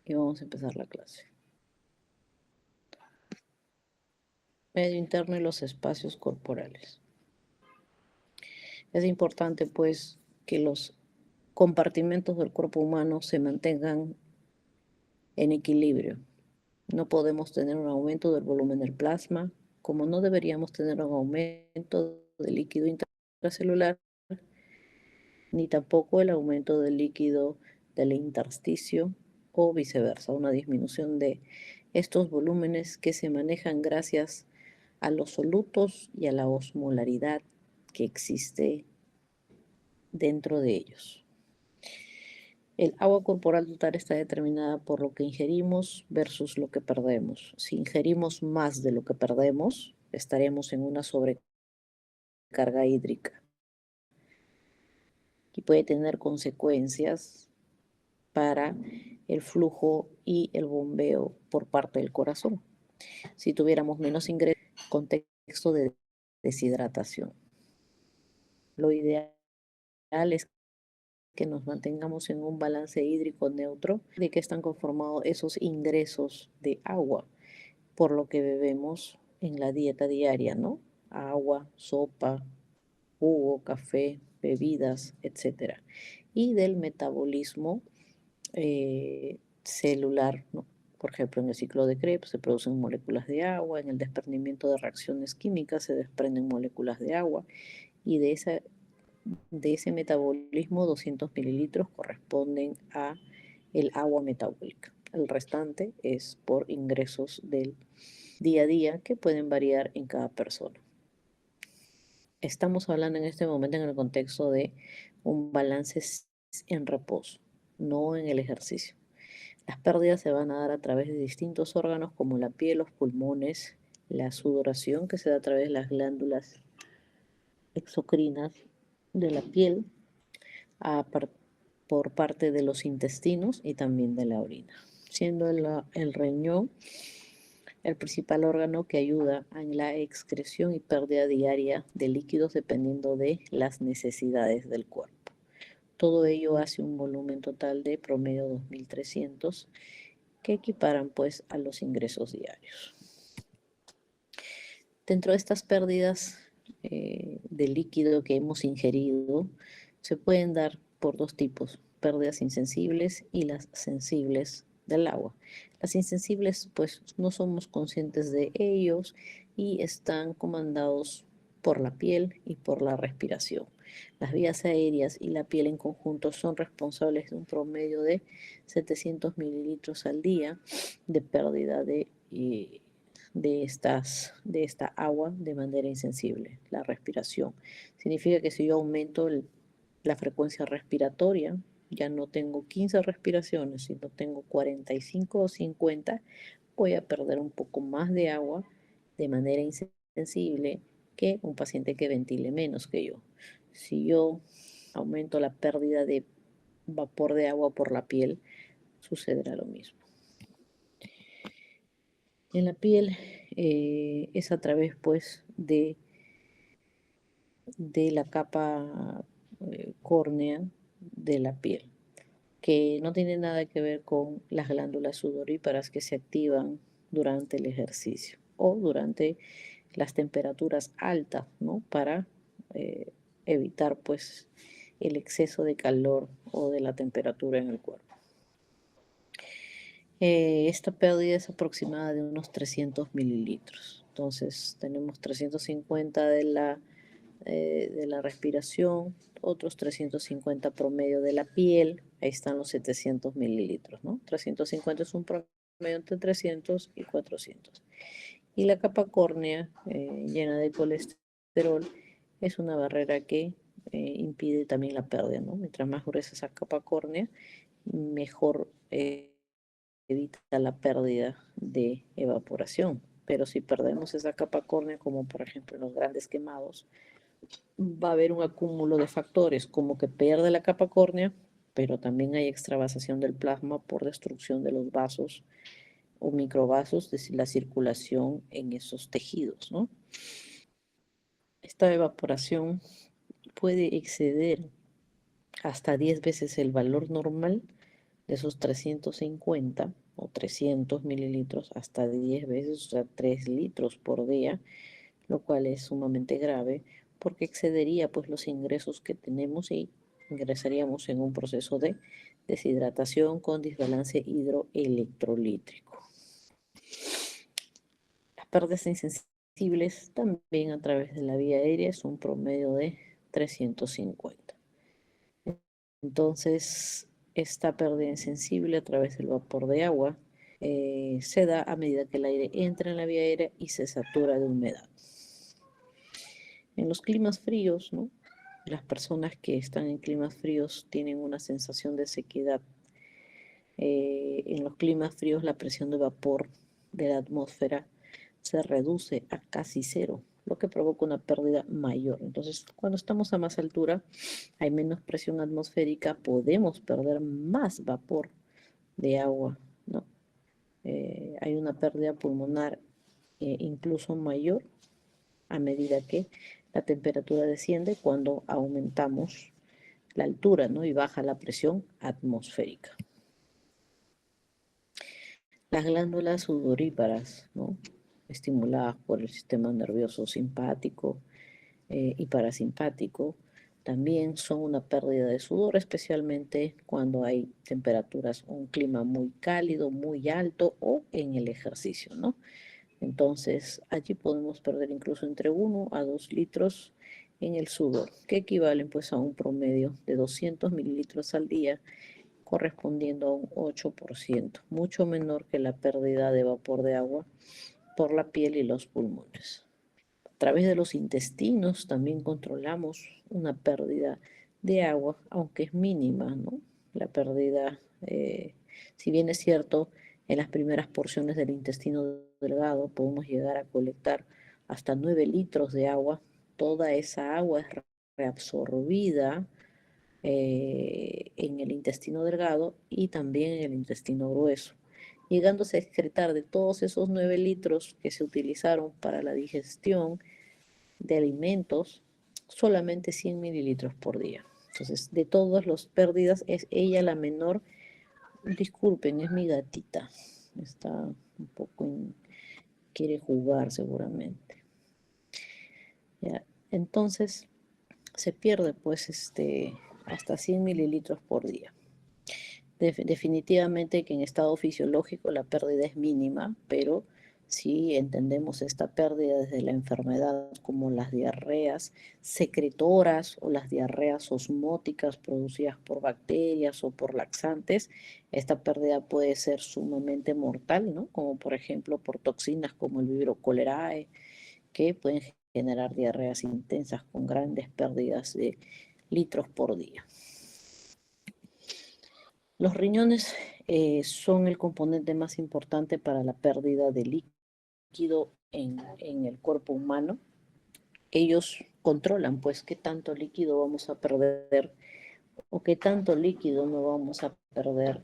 y vamos a empezar la clase. Medio interno y los espacios corporales. Es importante, pues, que los compartimentos del cuerpo humano se mantengan en equilibrio. No podemos tener un aumento del volumen del plasma, como no deberíamos tener un aumento del líquido intracelular, ni tampoco el aumento del líquido del intersticio o viceversa, una disminución de estos volúmenes que se manejan gracias a los solutos y a la osmolaridad que existe dentro de ellos. El agua corporal total está determinada por lo que ingerimos versus lo que perdemos. Si ingerimos más de lo que perdemos, estaremos en una sobrecarga hídrica y puede tener consecuencias para el flujo y el bombeo por parte del corazón. Si tuviéramos menos ingresos, contexto de deshidratación. Lo ideal es que nos mantengamos en un balance hídrico neutro, de que están conformados esos ingresos de agua, por lo que bebemos en la dieta diaria, ¿no? Agua, sopa, jugo, café, bebidas, etc. Y del metabolismo celular, ¿no? Por ejemplo, en el ciclo de Krebs se producen moléculas de agua, en el desprendimiento de reacciones químicas se desprenden moléculas de agua y de ese metabolismo 200 mililitros corresponden a el agua metabólica. El restante es por ingresos del día a día que pueden variar en cada persona. Estamos hablando en este momento en el contexto de un balance en reposo, no en el ejercicio. Las pérdidas se van a dar a través de distintos órganos como la piel, los pulmones, la sudoración que se da a través de las glándulas exocrinas de la piel, por parte de los intestinos y también de la orina, siendo el riñón el principal órgano que ayuda en la excreción y pérdida diaria de líquidos dependiendo de las necesidades del cuerpo. Todo ello hace un volumen total de promedio 2.300 que equiparan pues a los ingresos diarios. Dentro de estas pérdidas de líquido que hemos ingerido, se pueden dar por dos tipos, pérdidas insensibles y las sensibles del agua. Las insensibles pues no somos conscientes de ellos y están comandados por la piel y por la respiración. Las vías aéreas y la piel en conjunto son responsables de un promedio de 700 mililitros al día de pérdida de esta agua de manera insensible. La respiración significa que si yo aumento la frecuencia respiratoria, ya no tengo 15 respiraciones, sino tengo 45 o 50, voy a perder un poco más de agua de manera insensible que un paciente que ventile menos que yo. Si yo aumento la pérdida de vapor de agua por la piel, sucederá lo mismo. En la piel es a través pues de la capa córnea de la piel, que no tiene nada que ver con las glándulas sudoríparas que se activan durante el ejercicio o durante las temperaturas altas, ¿no? Para evitar pues el exceso de calor o de la temperatura en el cuerpo. Esta pérdida es aproximada de unos 300 mililitros. Entonces tenemos 350 de la respiración, otros 350 promedio de la piel, ahí están los 700 mililitros, ¿no? 350 es un promedio entre 300 y 400. Y la capa córnea llena de colesterol es una barrera que impide también la pérdida, ¿no? Mientras más gruesa esa capa córnea, mejor evita la pérdida de evaporación. Pero si perdemos esa capa córnea, como por ejemplo en los grandes quemados, va a haber un acúmulo de factores, como que pierde la capa córnea, pero también hay extravasación del plasma por destrucción de los vasos o microvasos, es decir, la circulación en esos tejidos, ¿no? Esta evaporación puede exceder hasta 10 veces el valor normal de esos 350 o 300 mililitros hasta 10 veces, o sea, 3 litros por día, lo cual es sumamente grave porque excedería pues los ingresos que tenemos y ingresaríamos en un proceso de deshidratación con desbalance hidroelectrolítrico. Las pérdidas insensibles también a través de la vía aérea es un promedio de 350. Entonces, esta pérdida insensible a través del vapor de agua se da a medida que el aire entra en la vía aérea y se satura de humedad. En los climas fríos, ¿no? Las personas que están en climas fríos tienen una sensación de sequedad. En los climas fríos la presión de vapor de la atmósfera se reduce a casi cero, lo que provoca una pérdida mayor. Entonces, cuando estamos a más altura, hay menos presión atmosférica, podemos perder más vapor de agua, ¿no? Hay una pérdida pulmonar incluso mayor a medida que la temperatura desciende cuando aumentamos la altura, ¿no? Y baja la presión atmosférica. Las glándulas sudoríparas, ¿no? Estimuladas por el sistema nervioso simpático y parasimpático, también son una pérdida de sudor, especialmente cuando hay temperaturas, un clima muy cálido, muy alto o en el ejercicio, ¿no? Entonces, allí podemos perder incluso entre 1 a 2 litros en el sudor, que equivalen pues a un promedio de 200 mililitros al día, correspondiendo a un 8%, mucho menor que la pérdida de vapor de agua por la piel y los pulmones. A través de los intestinos también controlamos una pérdida de agua, aunque es mínima, ¿no? La pérdida, si bien es cierto, en las primeras porciones del intestino delgado podemos llegar a colectar hasta 9 litros de agua. Toda esa agua es reabsorbida en el intestino delgado y también en el intestino grueso, llegándose a excretar de todos esos 9 litros que se utilizaron para la digestión de alimentos, solamente 100 mililitros por día. Entonces, de todas las pérdidas, es ella la menor. Disculpen, es mi gatita. Está un poco, quiere jugar seguramente. ¿Ya? Entonces, se pierde pues hasta 100 mililitros por día. Definitivamente que en estado fisiológico la pérdida es mínima, pero si entendemos esta pérdida desde la enfermedad como las diarreas secretoras o las diarreas osmóticas producidas por bacterias o por laxantes, esta pérdida puede ser sumamente mortal, ¿no? Como por ejemplo por toxinas como el Vibrio cholerae, que pueden generar diarreas intensas con grandes pérdidas de litros por día. Los riñones son el componente más importante para la pérdida de líquido en el cuerpo humano. Ellos controlan, pues, qué tanto líquido vamos a perder o qué tanto líquido no vamos a perder,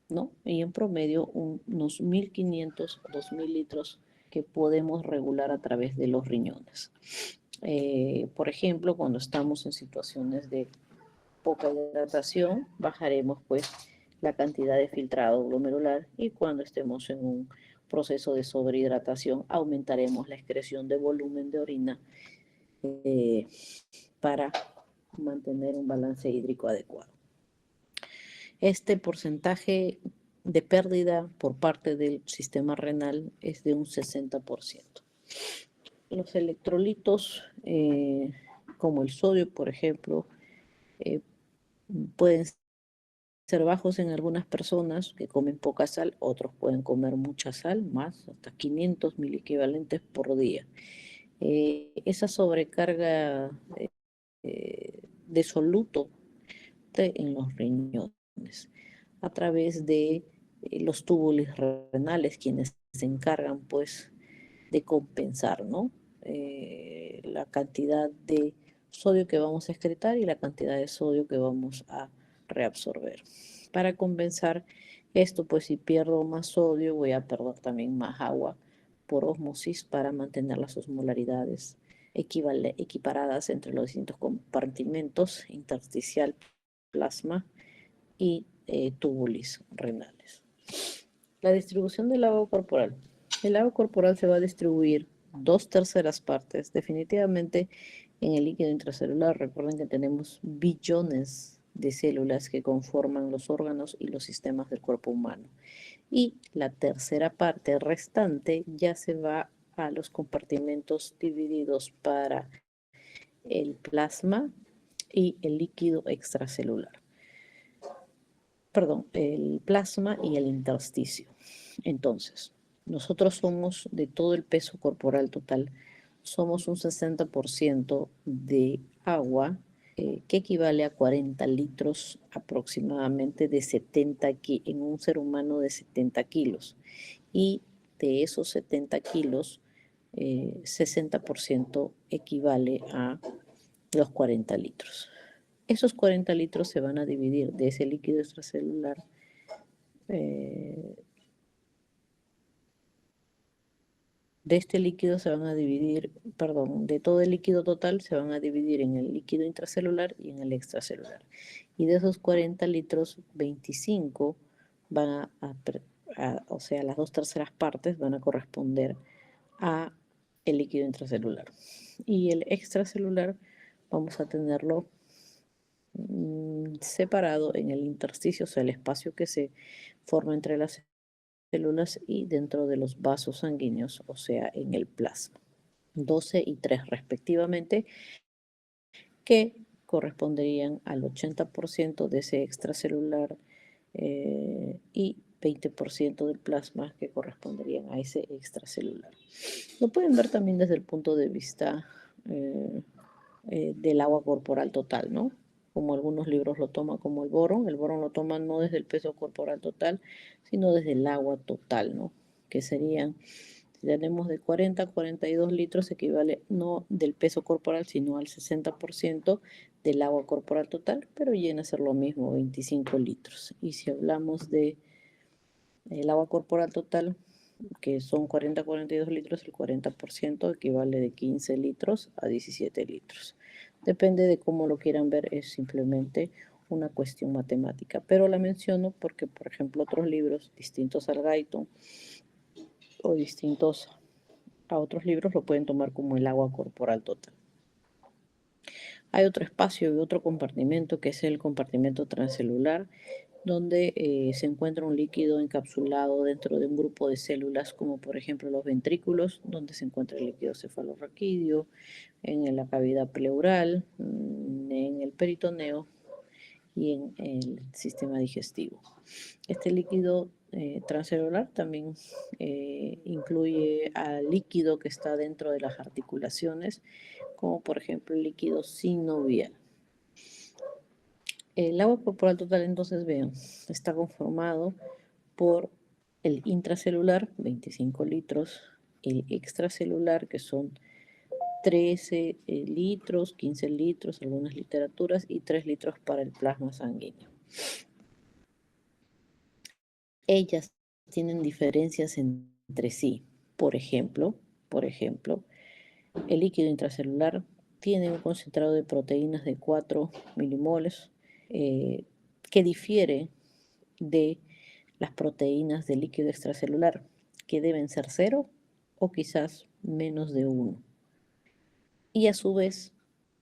¿no? Y en promedio unos 1.500 a 2.000 litros que podemos regular a través de los riñones. Por ejemplo, cuando estamos en situaciones de poca hidratación, bajaremos pues la cantidad de filtrado glomerular y cuando estemos en un proceso de sobrehidratación aumentaremos la excreción de volumen de orina eh, para mantener un balance hídrico adecuado. Este porcentaje de pérdida por parte del sistema renal es de un 60%. Los electrolitos, como el sodio, por ejemplo, pueden ser bajos en algunas personas que comen poca sal, otros pueden comer mucha sal, más hasta 500 miliequivalentes por día. Esa sobrecarga de soluto en los riñones a través de los túbulos renales, quienes se encargan pues de compensar, ¿no? La cantidad de sodio que vamos a excretar y la cantidad de sodio que vamos a reabsorber. Para compensar esto, pues si pierdo más sodio, voy a perder también más agua por ósmosis para mantener las osmolaridades equiparadas entre los distintos compartimentos intersticial, plasma y túbulos renales. La distribución del agua corporal. El agua corporal se va a distribuir 2/3 partes definitivamente en el líquido intracelular. Recuerden que tenemos billones de células que conforman los órganos y los sistemas del cuerpo humano. Y la tercera parte restante ya se va a los compartimentos divididos para el plasma y el líquido extracelular. Perdón, el plasma y el intersticio. Entonces, nosotros somos, de todo el peso corporal total, somos un 60% de agua, que equivale a 40 litros aproximadamente de 70 en un ser humano de 70 kilos. Y de esos 70 kilos, 60% equivale a los 40 litros. Esos 40 litros se van a dividir de ese líquido extracelular, de este líquido se van a dividir, perdón, de todo el líquido total se van a dividir en el líquido intracelular y en el extracelular. Y de esos 40 litros, 25 van o sea, las 2/3 partes van a corresponder a el líquido intracelular. Y el extracelular vamos a tenerlo separado en el intersticio, o sea, el espacio que se forma entre las células y dentro de los vasos sanguíneos, o sea, en el plasma. 12 y 3 respectivamente, que corresponderían al 80% de ese extracelular, y 20% del plasma que corresponderían a ese extracelular. Lo pueden ver también desde el punto de vista del agua corporal total, ¿no? Como algunos libros lo toman como el borón lo toman no desde el peso corporal total, sino desde el agua total, ¿no? Que serían, si tenemos de 40 a 42 litros, equivale no del peso corporal, sino al 60% del agua corporal total, pero viene a ser lo mismo, 25 litros. Y si hablamos de el agua corporal total, que son 40 a 42 litros, el 40% equivale de 15 litros a 17 litros. Depende de cómo lo quieran ver, es simplemente una cuestión matemática. Pero la menciono porque, por ejemplo, otros libros distintos al Guyton o distintos a otros libros lo pueden tomar como el agua corporal total. Hay otro espacio y otro compartimento que es el compartimento transcelular, donde se encuentra un líquido encapsulado dentro de un grupo de células, como por ejemplo los ventrículos, donde se encuentra el líquido cefalorraquídeo, en la cavidad pleural, en el peritoneo y en el sistema digestivo. Este líquido transcelular también incluye al líquido que está dentro de las articulaciones, como por ejemplo el líquido sinovial. El agua corporal total, entonces, vean, está conformado por el intracelular, 25 litros, el extracelular, que son 13 litros, 15 litros, algunas literaturas, y 3 litros para el plasma sanguíneo. Ellas tienen diferencias entre sí. Por ejemplo, el líquido intracelular tiene un concentrado de proteínas de 4 milimoles, que difiere de las proteínas del líquido extracelular, que deben ser 0 o quizás menos de 1. Y a su vez,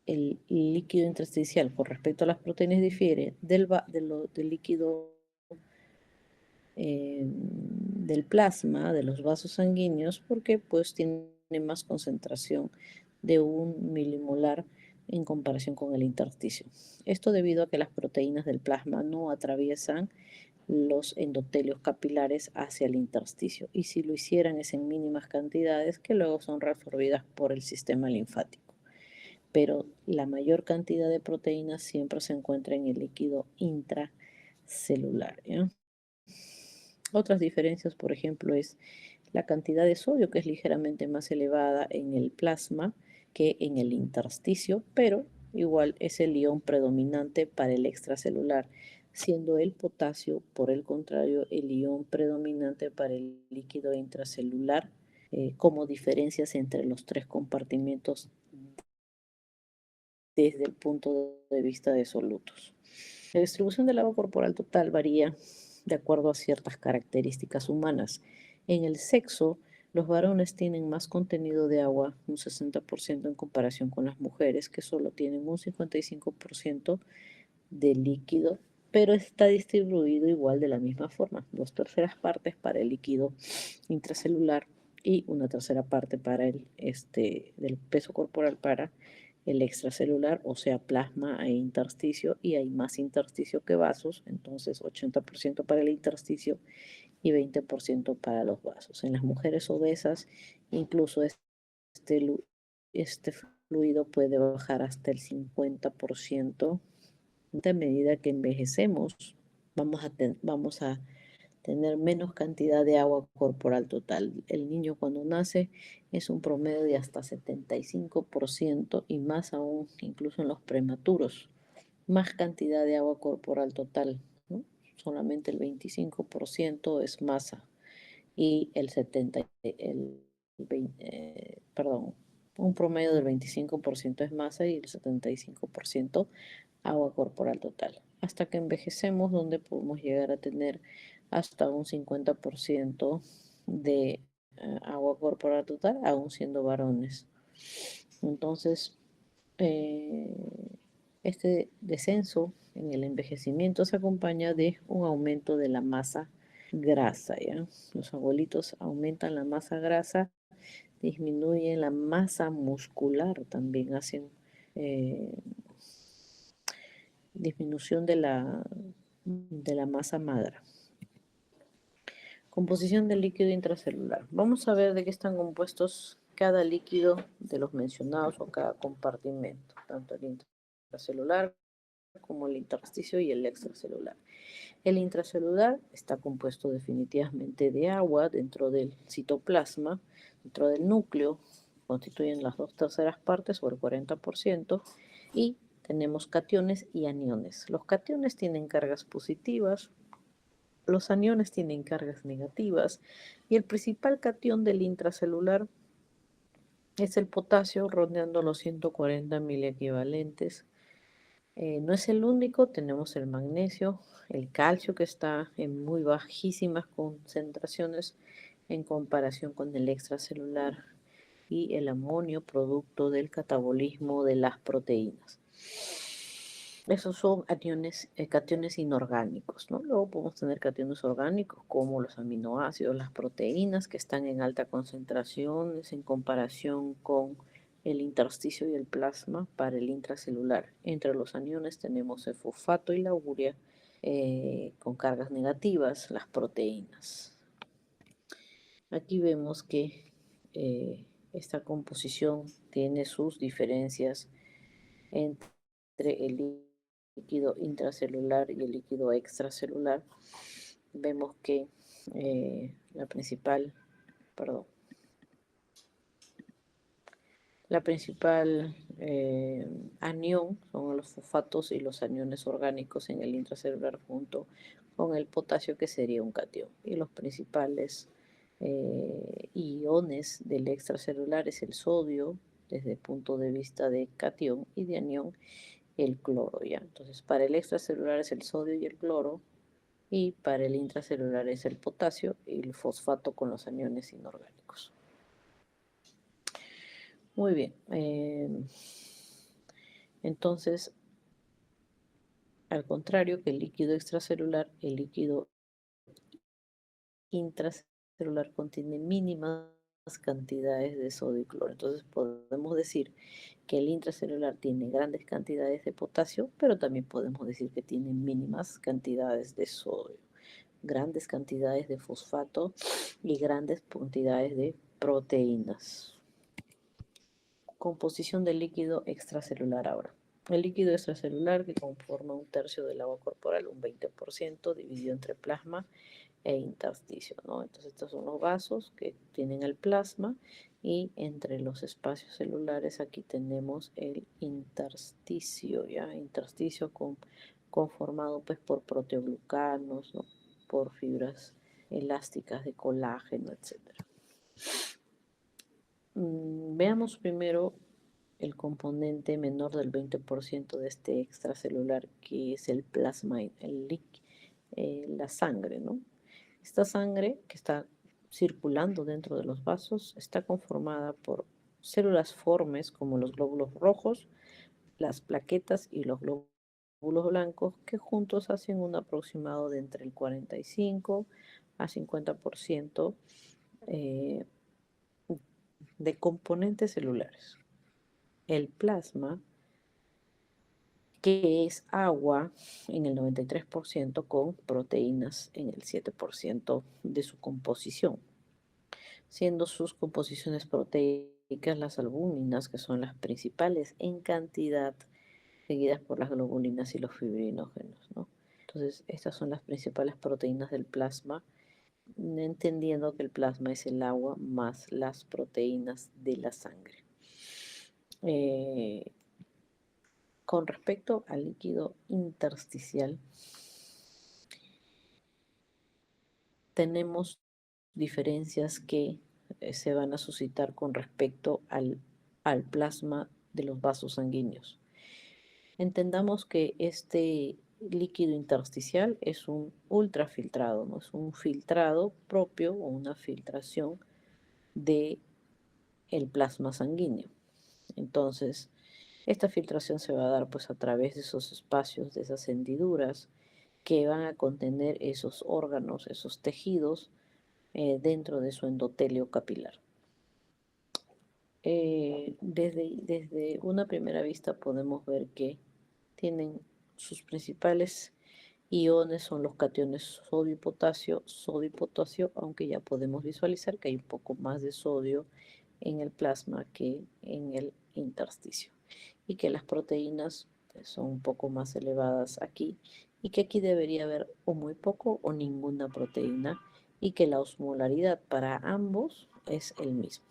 el líquido intersticial con respecto a las proteínas difiere del líquido del plasma, de los vasos sanguíneos, porque pues tiene más concentración de 1 milimolar en comparación con el intersticio. Esto debido a que las proteínas del plasma no atraviesan los endotelios capilares hacia el intersticio, y si lo hicieran es en mínimas cantidades que luego son reabsorbidas por el sistema linfático. Pero la mayor cantidad de proteínas siempre se encuentra en el líquido intracelular, ¿ya? Otras diferencias, por ejemplo, es la cantidad de sodio, que es ligeramente más elevada en el plasma que en el intersticio, pero igual es el ion predominante para el extracelular, siendo el potasio, por el contrario, el ion predominante para el líquido intracelular, como diferencias entre los tres compartimentos desde el punto de vista de solutos. La distribución del agua corporal total varía de acuerdo a ciertas características humanas. En el sexo, los varones tienen más contenido de agua, un 60% en comparación con las mujeres, que solo tienen un 55% de líquido, pero está distribuido igual de la misma forma. 2/3 partes para el líquido intracelular y 1/3 parte para del peso corporal para el extracelular, o sea, plasma e intersticio, y hay más intersticio que vasos, entonces 80% para el intersticio y 20% para los vasos. En las mujeres obesas, incluso este, este fluido puede bajar hasta el 50%. A medida que envejecemos, vamos a tener menos cantidad de agua corporal total. El niño cuando nace es un promedio de hasta 75% y más aún, incluso en los prematuros, más cantidad de agua corporal total, ¿no? Solamente el 25% es masa y el 70, perdón, un promedio del 25% es masa y el 75% agua corporal total. Hasta que envejecemos, donde podemos llegar a tener hasta un 50% de agua corporal total, aún siendo varones. Entonces, eh, este descenso en el envejecimiento se acompaña de un aumento de la masa grasa, ¿ya? Los abuelitos aumentan la masa grasa, disminuyen la masa muscular, también hacen eh, disminución de la masa magra. Composición del líquido intracelular. Vamos a ver de qué están compuestos cada líquido de los mencionados o cada compartimento, tanto el intracelular como el intersticio y el extracelular. El intracelular está compuesto definitivamente de agua dentro del citoplasma, dentro del núcleo, constituyen las 2/3 partes o el 40%, y tenemos cationes y aniones. Los cationes tienen cargas positivas, los aniones tienen cargas negativas, y el principal catión del intracelular es el potasio, rondeando los 140 miliequivalentes. No es el único, tenemos el magnesio, el calcio, que está en muy bajísimas concentraciones en comparación con el extracelular, y el amonio, producto del catabolismo de las proteínas. Esos son cationes inorgánicos, ¿no? Luego podemos tener cationes orgánicos como los aminoácidos, las proteínas, que están en alta concentración en comparación con el intersticio y el plasma para el intracelular. Entre los aniones tenemos el fosfato y la urea, con cargas negativas, las proteínas. Aquí vemos que esta composición tiene sus diferencias entre el líquido intracelular y el líquido extracelular. Vemos que la principal, perdón, la principal anión son los fosfatos y los aniones orgánicos en el intracelular, junto con el potasio, que sería un catión. Y los principales iones del extracelular es el sodio, desde el punto de vista de catión, y de anión, el cloro, ¿ya? Entonces, para el extracelular es el sodio y el cloro, y para el intracelular es el potasio y el fosfato con los aniones inorgánicos. Muy bien. Entonces, al contrario que el líquido extracelular, el líquido intracelular contiene mínimas cantidades de sodio y cloro. Entonces podemos decir que el intracelular tiene grandes cantidades de potasio, pero también podemos decir que tiene mínimas cantidades de sodio, grandes cantidades de fosfato y grandes cantidades de proteínas. Composición del líquido extracelular ahora. El líquido extracelular, que conforma 1/3 del agua corporal, un 20%, dividido entre plasma e intersticio, ¿no? Entonces estos son los vasos que tienen el plasma, y entre los espacios celulares aquí tenemos el intersticio, ¿ya? Intersticio conformado pues por proteoglucanos, ¿no? Por fibras elásticas de colágeno, etc. Veamos primero el componente menor del 20% de este extracelular que es el plasma, la sangre, ¿no? Esta sangre que está circulando dentro de los vasos está conformada por células formes como los glóbulos rojos, las plaquetas y los glóbulos blancos que juntos hacen un aproximado de entre el 45 a 50% eh, de componentes celulares. El plasma, que es agua en el 93% con proteínas en el 7% de su composición, siendo sus composiciones proteicas las albúminas, que son las principales en cantidad, seguidas por las globulinas y los fibrinógenos, ¿no? Entonces, estas son las principales proteínas del plasma, entendiendo que el plasma es el agua más las proteínas de la sangre. Eh, con respecto al líquido intersticial, tenemos diferencias que se van a suscitar con respecto al plasma de los vasos sanguíneos. Entendamos que este líquido intersticial es un ultrafiltrado, ¿no? Es un filtrado propio o una filtración de el plasma sanguíneo. Entonces, esta filtración se va a dar pues a través de esos espacios, de esas hendiduras que van a contener esos órganos, esos tejidos dentro de su endotelio capilar. Desde una primera vista podemos ver que tienen sus principales iones son los cationes sodio y potasio, aunque ya podemos visualizar que hay un poco más de sodio en el plasma que en el intersticio y que las proteínas pues, son un poco más elevadas aquí y que aquí debería haber o muy poco o ninguna proteína y que la osmolaridad para ambos es el mismo.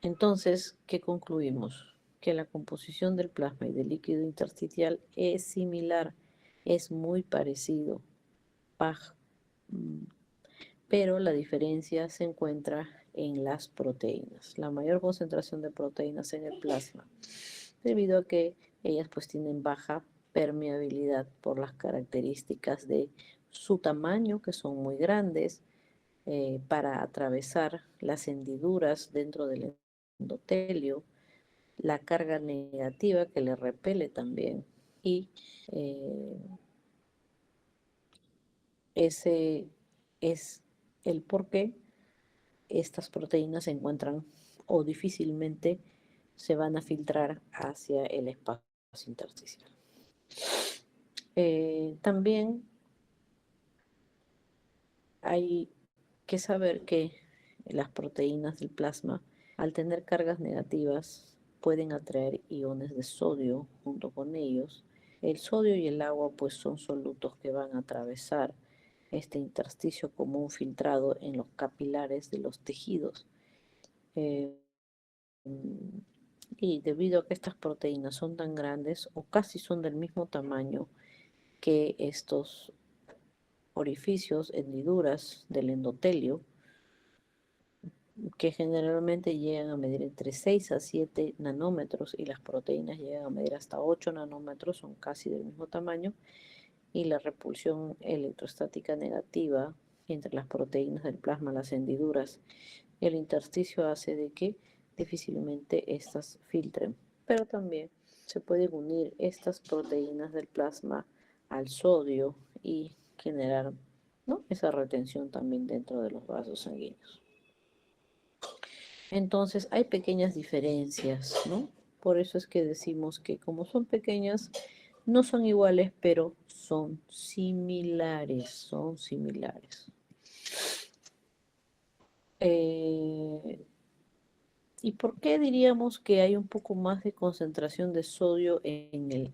Entonces, ¿qué concluimos? Que la composición del plasma y del líquido intersticial es similar, es muy parecido, pero la diferencia se encuentra en las proteínas. La mayor concentración de proteínas en el plasma, debido a que ellas pues tienen baja permeabilidad por las características de su tamaño, que son muy grandes, para atravesar las hendiduras dentro del endotelio, la carga negativa que le repele también y eh, ese es el por qué estas proteínas se encuentran o difícilmente se van a filtrar hacia el espacio intersticial. También hay que saber que las proteínas del plasma, al tener cargas negativas, pueden atraer iones de sodio junto con ellos. El sodio y el agua pues son solutos que van a atravesar este intersticio como un filtrado en los capilares de los tejidos. Eh, y debido a que estas proteínas son tan grandes o casi son del mismo tamaño que estos orificios, hendiduras del endotelio, que generalmente llegan a medir entre 6 a 7 nanómetros y las proteínas llegan a medir hasta 8 nanómetros, son casi del mismo tamaño, y la repulsión electrostática negativa entre las proteínas del plasma, las hendiduras y el intersticio hace de que difícilmente estas filtren, pero también se pueden unir estas proteínas del plasma al sodio y generar, ¿no?, esa retención también dentro de los vasos sanguíneos. Entonces hay pequeñas diferencias, ¿no? Por eso es que decimos que como son pequeñas, no son iguales, pero son similares, son similares. ¿Y por qué diríamos que hay un poco más de concentración de sodio en el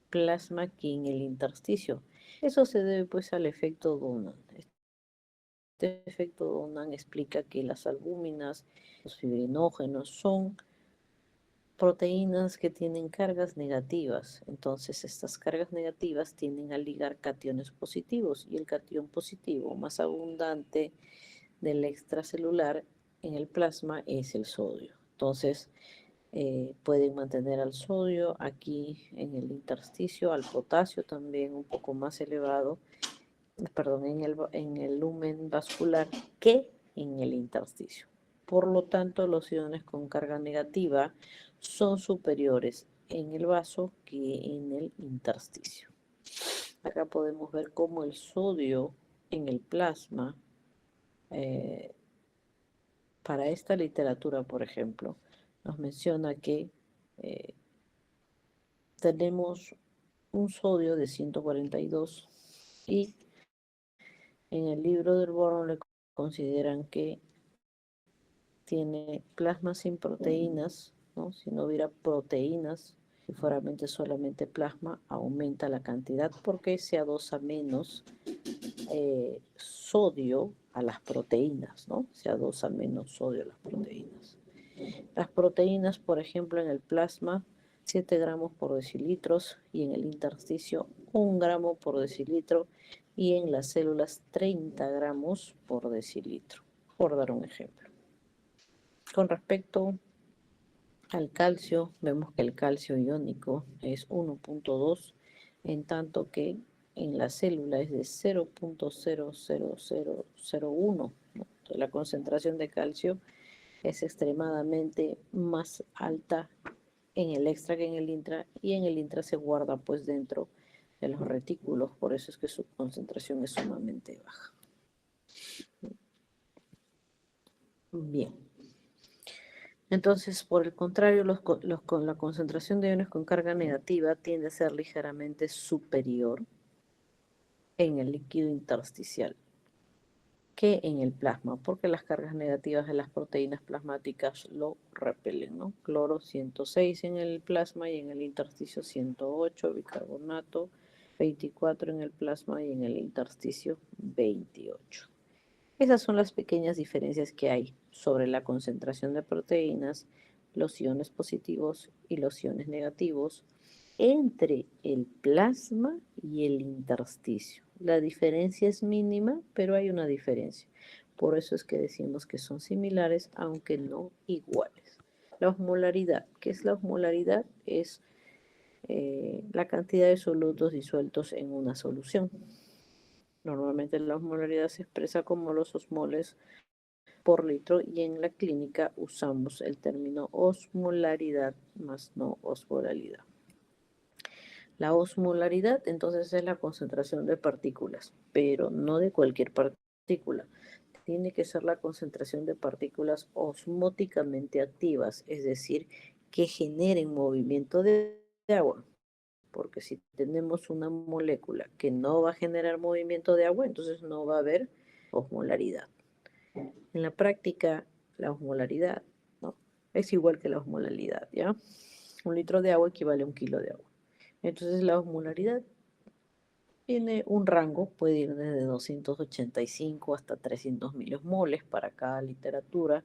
plasma que en el intersticio? Eso se debe pues al efecto Donan. Este efecto Donan explica que las albúminas, los fibrinógenos son proteínas que tienen cargas negativas. Entonces estas cargas negativas tienden a ligar cationes positivos y el catión positivo más abundante del extracelular en el plasma es el sodio. Entonces, pueden mantener al sodio aquí en el intersticio, al potasio también un poco más elevado, perdón, en el lumen vascular que en el intersticio. Por lo tanto, los iones con carga negativa son superiores en el vaso que en el intersticio. Acá podemos ver cómo el sodio en el plasma, eh, para esta literatura, por ejemplo, nos menciona que eh, tenemos un sodio de 142 y en el libro del boron le consideran que tiene plasma sin proteínas, ¿no? Si no hubiera proteínas, si fuera solamente plasma, aumenta la cantidad porque se adosa menos sodio a las proteínas, ¿no? Se adosa menos sodio a las proteínas. Las proteínas, por ejemplo, en el plasma, 7 gramos por decilitros y en el intersticio 1 gramo por decilitro y en las células 30 gramos por decilitro, por dar un ejemplo. Con respecto al calcio, vemos que el calcio iónico es 1.2, en tanto que en la célula es de 0.00001, ¿no? Entonces, la concentración de calcio es extremadamente más alta en el extra que en el intra, y en el intra se guarda pues dentro de los retículos, por eso es que su concentración es sumamente baja. Bien. Entonces, por el contrario, con la concentración de iones con carga negativa tiende a ser ligeramente superior en el líquido intersticial que en el plasma, porque las cargas negativas de las proteínas plasmáticas lo repelen, ¿no? Cloro 106 en el plasma y en el intersticio 108, bicarbonato 24 en el plasma y en el intersticio 28. Esas son las pequeñas diferencias que hay sobre la concentración de proteínas, los iones positivos y los iones negativos entre el plasma y el intersticio. La diferencia es mínima, pero hay una diferencia. Por eso es que decimos que son similares, aunque no iguales. La osmolaridad. ¿Qué es la osmolaridad? Es la cantidad de solutos disueltos en una solución. Normalmente la osmolaridad se expresa como los osmoles por litro y en la clínica usamos el término osmolaridad más no osmolaridad. La osmolaridad entonces es la concentración de partículas, pero no de cualquier partícula. Tiene que ser la concentración de partículas osmóticamente activas, es decir, que generen movimiento de agua. Porque si tenemos una molécula que no va a generar movimiento de agua, entonces no va a haber osmolaridad. En la práctica, la osmolaridad, ¿no?, es igual que la osmolalidad, ¿ya? 1 litro de agua equivale a 1 kilo de agua. Entonces la osmolaridad tiene un rango, puede ir desde 285 hasta 300 miliosmoles para cada literatura,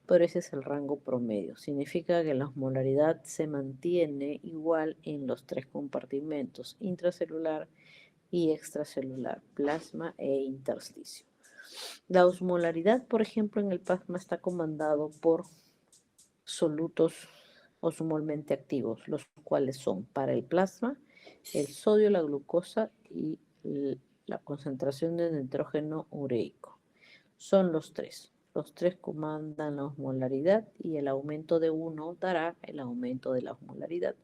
pero ese es el rango promedio. Significa que la osmolaridad se mantiene igual en los 3 compartimentos, intracelular y extracelular, plasma e intersticio. La osmolaridad, por ejemplo, en el plasma está comandado por solutos osmolmente activos, los cuales son para el plasma el sodio, la glucosa y la concentración de nitrógeno ureico. Son los tres. Los tres comandan la osmolaridad y el aumento de uno dará el aumento de la osmolaridad.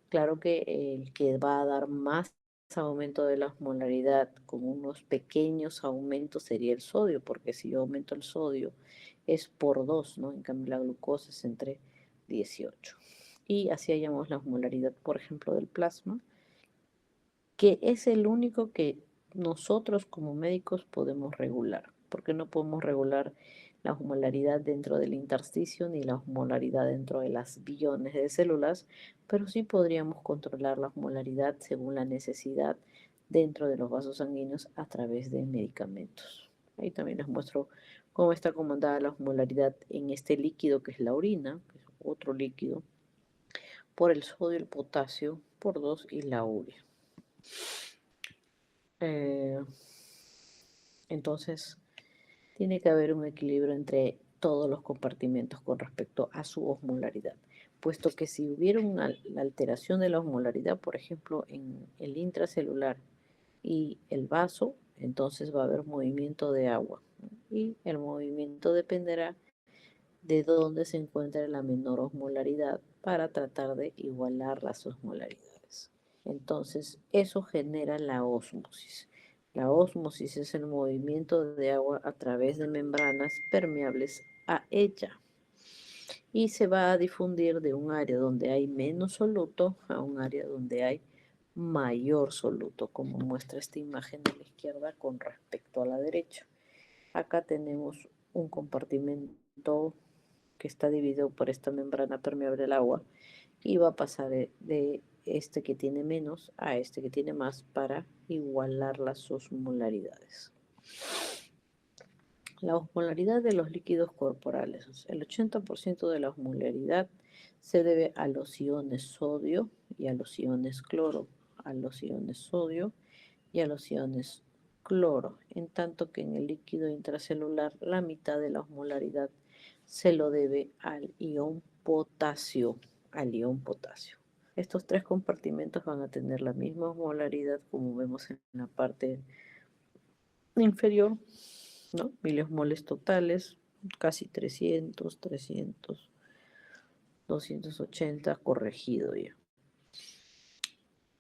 Claro que el que va a dar más aumento de la osmolaridad con unos pequeños aumentos sería el sodio, porque si yo aumento el sodio es por 2, ¿no? En cambio la glucosa es entre 18. Y así hallamos la osmolaridad, por ejemplo, del plasma, que es el único que nosotros como médicos podemos regular, porque no podemos regular la osmolaridad dentro del intersticio ni la osmolaridad dentro de las billones de células, pero sí podríamos controlar la osmolaridad según la necesidad dentro de los vasos sanguíneos a través de medicamentos. Ahí también les muestro cómo está comandada la osmolaridad en este líquido que es la orina, que es otro líquido, por el sodio, el potasio, por 2 y la urea. Entonces, tiene que haber un equilibrio entre todos los compartimentos con respecto a su osmolaridad, puesto que si hubiera una alteración de la osmolaridad, por ejemplo, en el intracelular y el vaso, entonces va a haber movimiento de agua, ¿no? Y el movimiento dependerá de dónde se encuentra la menor osmolaridad para tratar de igualar las osmolaridades. Entonces, eso genera la ósmosis. La ósmosis es el movimiento de agua a través de membranas permeables a ella y se va a difundir de un área donde hay menos soluto a un área donde hay mayor soluto, como muestra esta imagen de la izquierda con respecto a la derecha. Acá tenemos un compartimento que está dividido por esta membrana permeable al agua y va a pasar de este que tiene menos a este que tiene más para igualar las osmolaridades. La osmolaridad de los líquidos corporales. El 80% de la osmolaridad se debe a los iones sodio y a los iones cloro, a los iones sodio y a los iones cloro, en tanto que en el líquido intracelular la mitad de la osmolaridad se lo debe al ion potasio, al ion potasio. Estos tres compartimentos van a tener la misma osmolaridad como vemos en la parte inferior, ¿no? Miliosmoles totales, casi 300, 300, 280, corregido ya.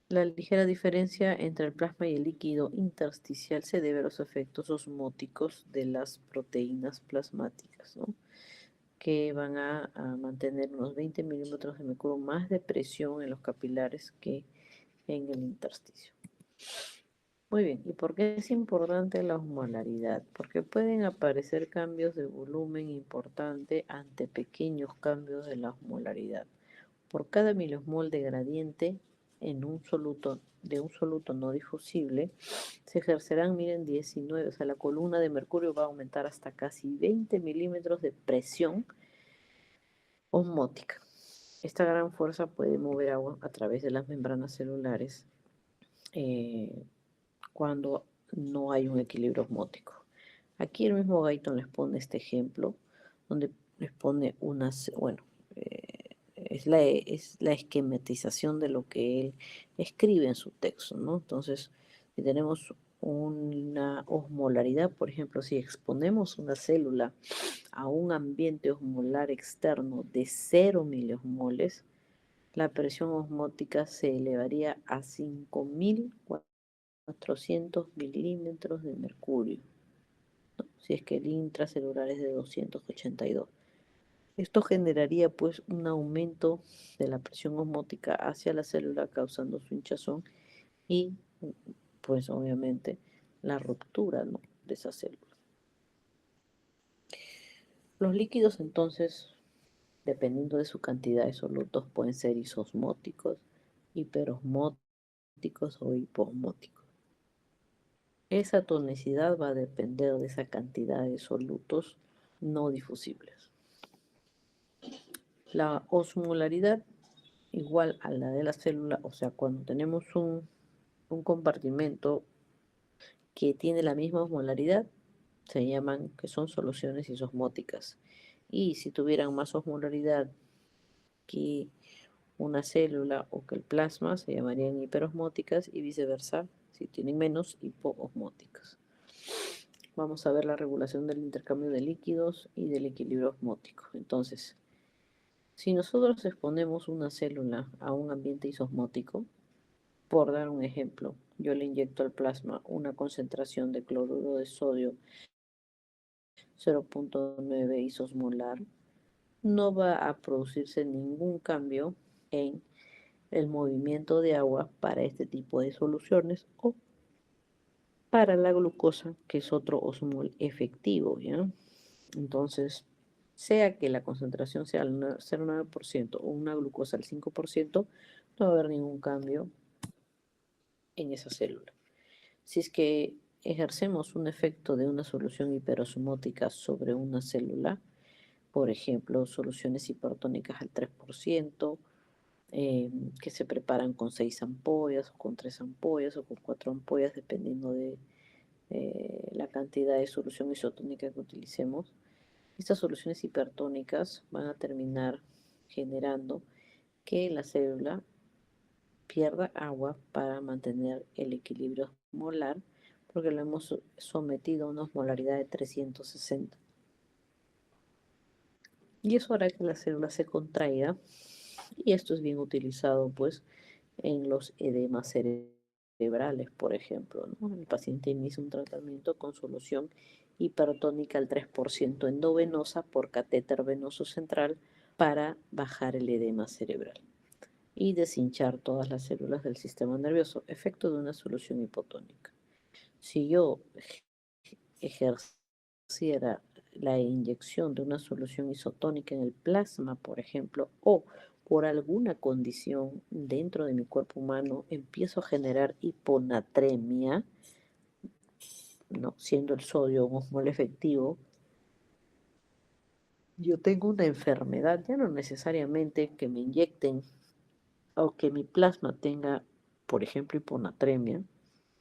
La ligera diferencia entre el plasma y el líquido intersticial se debe a los efectos osmóticos de las proteínas plasmáticas, ¿no? Que van a mantener unos 20 milímetros de mercurio más de presión en los capilares que en el intersticio. Muy bien, ¿y por qué es importante la osmolaridad? Porque pueden aparecer cambios de volumen importante ante pequeños cambios de la osmolaridad. Por cada miliosmol de gradiente en un soluto, de un soluto no difusible, se ejercerán, miren, 19, o sea, la columna de mercurio va a aumentar hasta casi 20 milímetros de presión osmótica. Esta gran fuerza puede mover agua a través de las membranas celulares cuando no hay un equilibrio osmótico. Aquí el mismo Guyton les pone este ejemplo, donde les pone unas, bueno, es la esquematización de lo que él escribe en su texto, ¿no? Entonces, si tenemos una osmolaridad, por ejemplo, si exponemos una célula a un ambiente osmolar externo de 0 miliosmoles, la presión osmótica se elevaría a 5.400 milímetros de mercurio, ¿no? Si es que el intracelular es de 282. Esto generaría pues un aumento de la presión osmótica hacia la célula causando su hinchazón y pues obviamente la ruptura, ¿no?, de esa célula. Los líquidos entonces, dependiendo de su cantidad de solutos, pueden ser isosmóticos, hiperosmóticos o hiposmóticos. Esa tonicidad va a depender de esa cantidad de solutos no difusibles. La osmolaridad igual a la de la célula, o sea, cuando tenemos un compartimento que tiene la misma osmolaridad, se llaman que son soluciones isosmóticas. Y si tuvieran más osmolaridad que una célula o que el plasma, se llamarían hiperosmóticas y viceversa, si tienen menos, hipoosmóticas. Vamos a ver la regulación del intercambio de líquidos y del equilibrio osmótico. Entonces, si nosotros exponemos una célula a un ambiente isosmótico, por dar un ejemplo, yo le inyecto al plasma una concentración de cloruro de sodio 0.9 isosmolar, no va a producirse ningún cambio en el movimiento de agua para este tipo de soluciones o para la glucosa, que es otro osmol efectivo, ¿ya? Entonces, sea que la concentración sea al 0,9% o una glucosa al 5%, no va a haber ningún cambio en esa célula. Si es que ejercemos un efecto de una solución hiperosmótica sobre una célula, por ejemplo, soluciones hipertónicas al 3%, que se preparan con 6 ampollas, o con 3 ampollas, o con 4 ampollas, dependiendo de la cantidad de solución isotónica que utilicemos, Estas soluciones hipertónicas van a terminar generando que la célula pierda agua para mantener el equilibrio osmolar, porque lo hemos sometido a una osmolaridad de 360. Y eso hará que la célula se contraiga, y esto es bien utilizado pues en los edemas cerebrales, por ejemplo, ¿no? El paciente inicia un tratamiento con solución hipertónica al 3% endovenosa por catéter venoso central para bajar el edema cerebral y deshinchar todas las células del sistema nervioso, efecto de una solución hipotónica. Si yo ejerciera la inyección de una solución isotónica en el plasma, por ejemplo, o por alguna condición dentro de mi cuerpo humano, empiezo a generar hiponatremia, ¿no? Siendo el sodio un osmol efectivo, yo tengo una enfermedad, ya no necesariamente que me inyecten o que mi plasma tenga, por ejemplo, hiponatremia.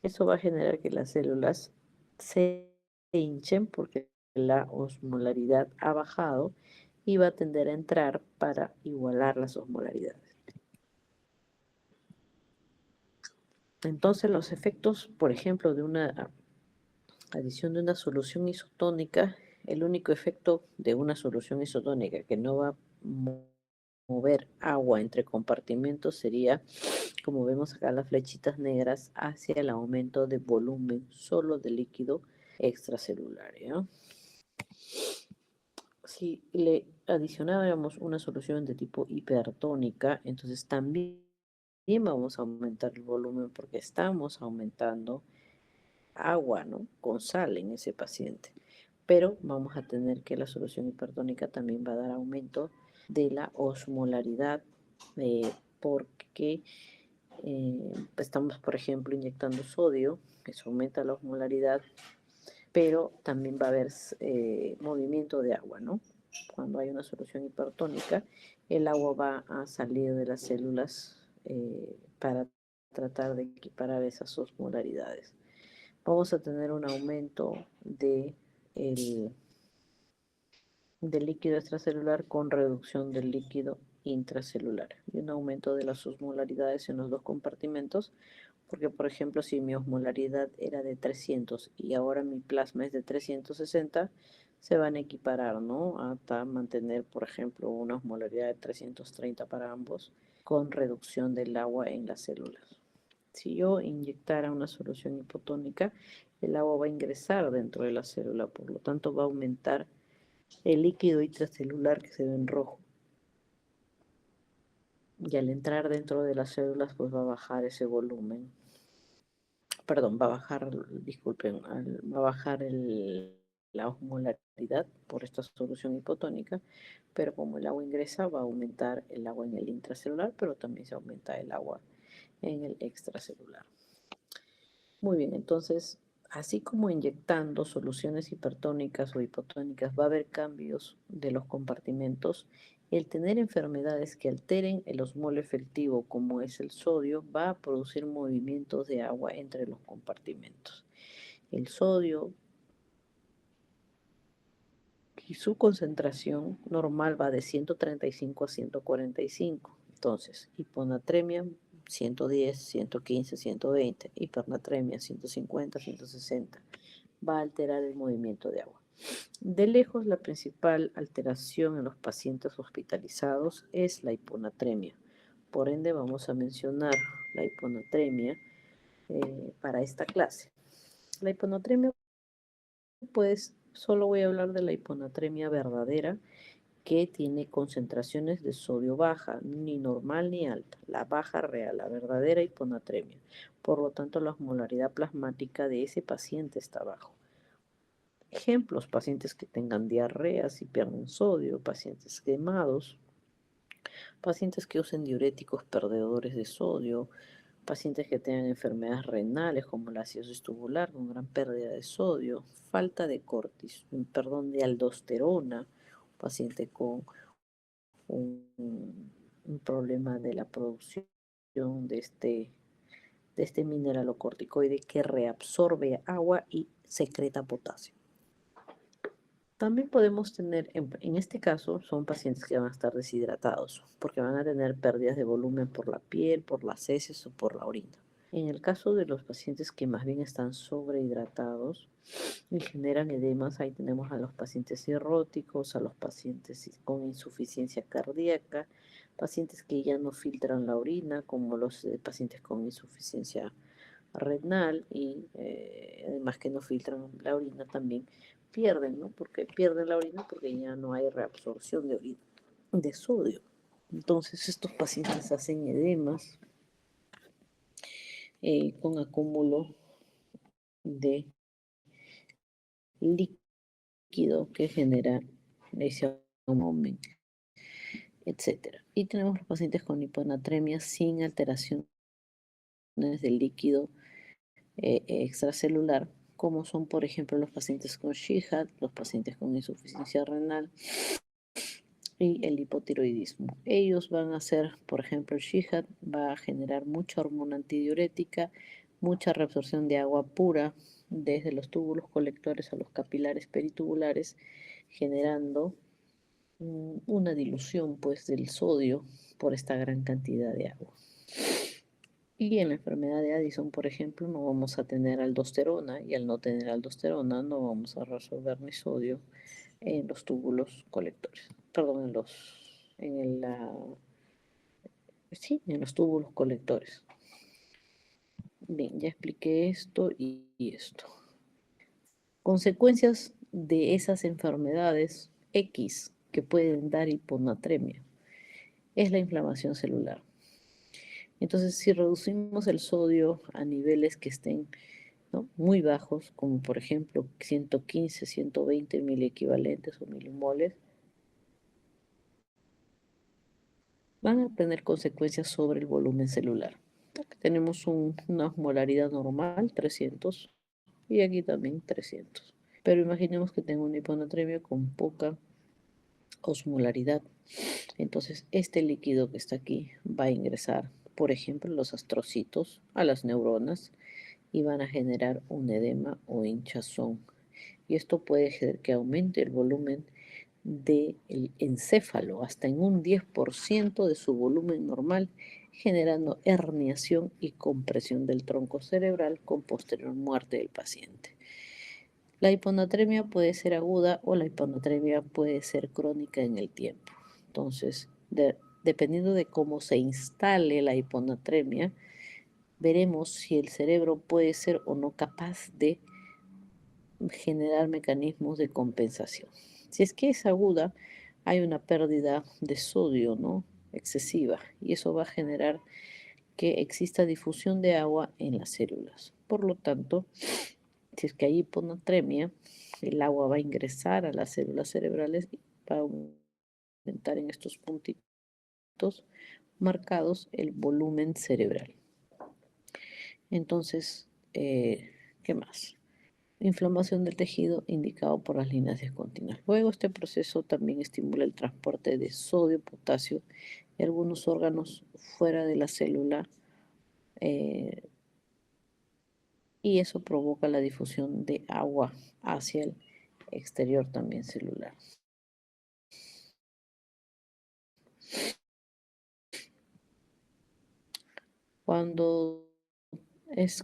Eso va a generar que las células se hinchen porque la osmolaridad ha bajado y va a tender a entrar para igualar las osmolaridades. Entonces, los efectos, por ejemplo, de una adición de una solución isotónica, el único efecto de una solución isotónica que no va a mover agua entre compartimentos sería, como vemos acá las flechitas negras, hacia el aumento de volumen solo de líquido extracelular, ¿ya? Si le adicionáramos una solución de tipo hipertónica, entonces también vamos a aumentar el volumen porque estamos aumentando agua, ¿no? Con sal en ese paciente. Pero vamos a tener que la solución hipertónica también va a dar aumento de la osmolaridad, porque estamos, por ejemplo, inyectando sodio, eso aumenta la osmolaridad, pero también va a haber movimiento de agua, ¿no? Cuando hay una solución hipertónica, el agua va a salir de las células para tratar de equiparar esas osmolaridades. Vamos a tener un aumento del líquido extracelular con reducción del líquido intracelular y un aumento de las osmolaridades en los dos compartimentos, porque por ejemplo si mi osmolaridad era de 300 y ahora mi plasma es de 360, se van a equiparar, ¿no? Hasta mantener, por ejemplo, una osmolaridad de 330 para ambos, con reducción del agua en las células. Si yo inyectara una solución hipotónica, el agua va a ingresar dentro de la célula, por lo tanto va a aumentar el líquido intracelular que se ve en rojo. Y al entrar dentro de las células, pues va a bajar ese volumen. Perdón, va a bajar, disculpen, va a bajar la osmolaridad por esta solución hipotónica, pero como el agua ingresa, va a aumentar el agua en el intracelular, pero también se aumenta el agua en el extracelular. Muy bien, entonces, así como inyectando soluciones hipertónicas o hipotónicas va a haber cambios de los compartimentos, el tener enfermedades que alteren el osmol efectivo, como es el sodio, va a producir movimientos de agua entre los compartimentos. El sodio y su concentración normal va de 135 a 145. Entonces, hiponatremia 110, 115, 120, hipernatremia 150, 160. Va a alterar el movimiento de agua. De lejos, la principal alteración en los pacientes hospitalizados es la hiponatremia. Por ende, vamos a mencionar la hiponatremia para esta clase. La hiponatremia, pues, solo voy a hablar de la hiponatremia verdadera, que tiene concentraciones de sodio baja, ni normal ni alta, la baja real, la verdadera hiponatremia. Por lo tanto, la osmolaridad plasmática de ese paciente está bajo. Ejemplos: pacientes que tengan diarreas y pierden sodio, pacientes quemados, pacientes que usen diuréticos perdedores de sodio, pacientes que tengan enfermedades renales como la acidosis tubular con gran pérdida de sodio, falta de de aldosterona, paciente con un problema de la producción de este mineralocorticoide que reabsorbe agua y secreta potasio. También podemos tener, en este caso, son pacientes que van a estar deshidratados, porque van a tener pérdidas de volumen por la piel, por las heces o por la orina. En el caso de los pacientes que más bien están sobrehidratados y generan edemas, ahí tenemos a los pacientes cirróticos, a los pacientes con insuficiencia cardíaca, pacientes que ya no filtran la orina, como los pacientes con insuficiencia renal y además que no filtran la orina también pierden, ¿no? Porque pierden la orina porque ya no hay reabsorción de orina, de sodio. Entonces estos pacientes hacen edemas con acúmulo de líquido que genera ese aumento, etcétera. Y tenemos los pacientes con hiponatremia sin alteraciones del líquido extracelular, como son, por ejemplo, los pacientes con SHIHAD, los pacientes con insuficiencia renal y el hipotiroidismo. Ellos van a hacer, por ejemplo, el SHIHAD va a generar mucha hormona antidiurética, mucha reabsorción de agua pura desde los túbulos colectores a los capilares peritubulares, generando una dilución pues del sodio por esta gran cantidad de agua. Y en la enfermedad de Addison, por ejemplo, no vamos a tener aldosterona y al no tener aldosterona no vamos a resolver ni sodio en los túbulos colectores. Perdón, sí, en los túbulos colectores. Bien, ya expliqué esto y esto. Consecuencias de esas enfermedades X que pueden dar hiponatremia es la inflamación celular. Entonces, si reducimos el sodio a niveles que estén, ¿no?, muy bajos, como por ejemplo 115, 120 miliequivalentes o milimoles, van a tener consecuencias sobre el volumen celular. Aquí tenemos una osmolaridad normal, 300, y aquí también 300. Pero imaginemos que tengo una hiponatremia con poca osmolaridad. Entonces, este líquido que está aquí va a ingresar, por ejemplo, los astrocitos a las neuronas y van a generar un edema o hinchazón. Y esto puede hacer que aumente el volumen del encéfalo hasta en un 10% de su volumen normal, generando herniación y compresión del tronco cerebral con posterior muerte del paciente. La hiponatremia puede ser aguda o la hiponatremia puede ser crónica en el tiempo. Entonces, dependiendo de cómo se instale la hiponatremia, veremos si el cerebro puede ser o no capaz de generar mecanismos de compensación. Si es que es aguda, hay una pérdida de sodio, ¿no?, excesiva, y eso va a generar que exista difusión de agua en las células. Por lo tanto, si es que hay hiponatremia, el agua va a ingresar a las células cerebrales y va a aumentar en estos puntitos marcados el volumen cerebral. Entonces, ¿qué más? Inflamación del tejido indicado por las líneas discontinuas. Luego, este proceso también estimula el transporte de sodio, potasio y algunos órganos fuera de la célula, eh, y eso provoca la difusión de agua hacia el exterior también celular. Cuando es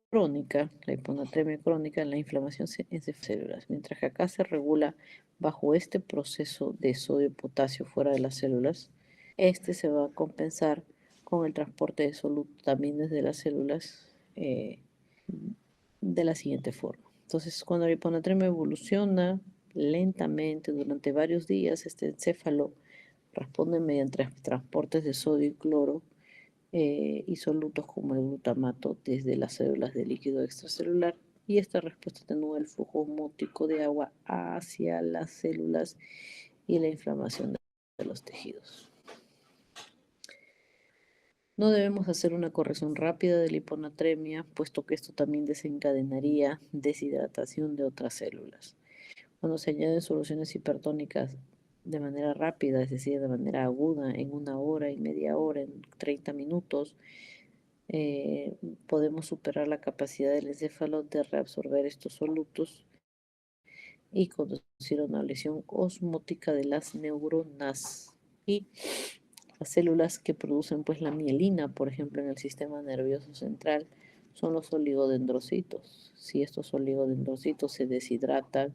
crónica, la hiponatremia crónica, la inflamación es de células, mientras que acá se regula bajo este proceso de sodio-potasio fuera de las células, este se va a compensar con el transporte de soluto también desde las células, de la siguiente forma. Entonces, cuando la hiponatremia evoluciona lentamente durante varios días, este encéfalo responde mediante transportes de sodio y cloro y solutos como el glutamato desde las células de líquido extracelular, y esta respuesta atenúa el flujo osmótico de agua hacia las células y la inflamación de los tejidos. No debemos hacer una corrección rápida de la hiponatremia, puesto que esto también desencadenaría deshidratación de otras células. Cuando se añaden soluciones hipertónicas de manera rápida, es decir, de manera aguda, en 1 hora, en media hora, en 30 minutos, eh, podemos superar la capacidad del encéfalo de reabsorber estos solutos y conducir a una lesión osmótica de las neuronas. Y las células que producen pues la mielina, por ejemplo, en el sistema nervioso central, son los oligodendrocitos. Si estos oligodendrocitos se deshidratan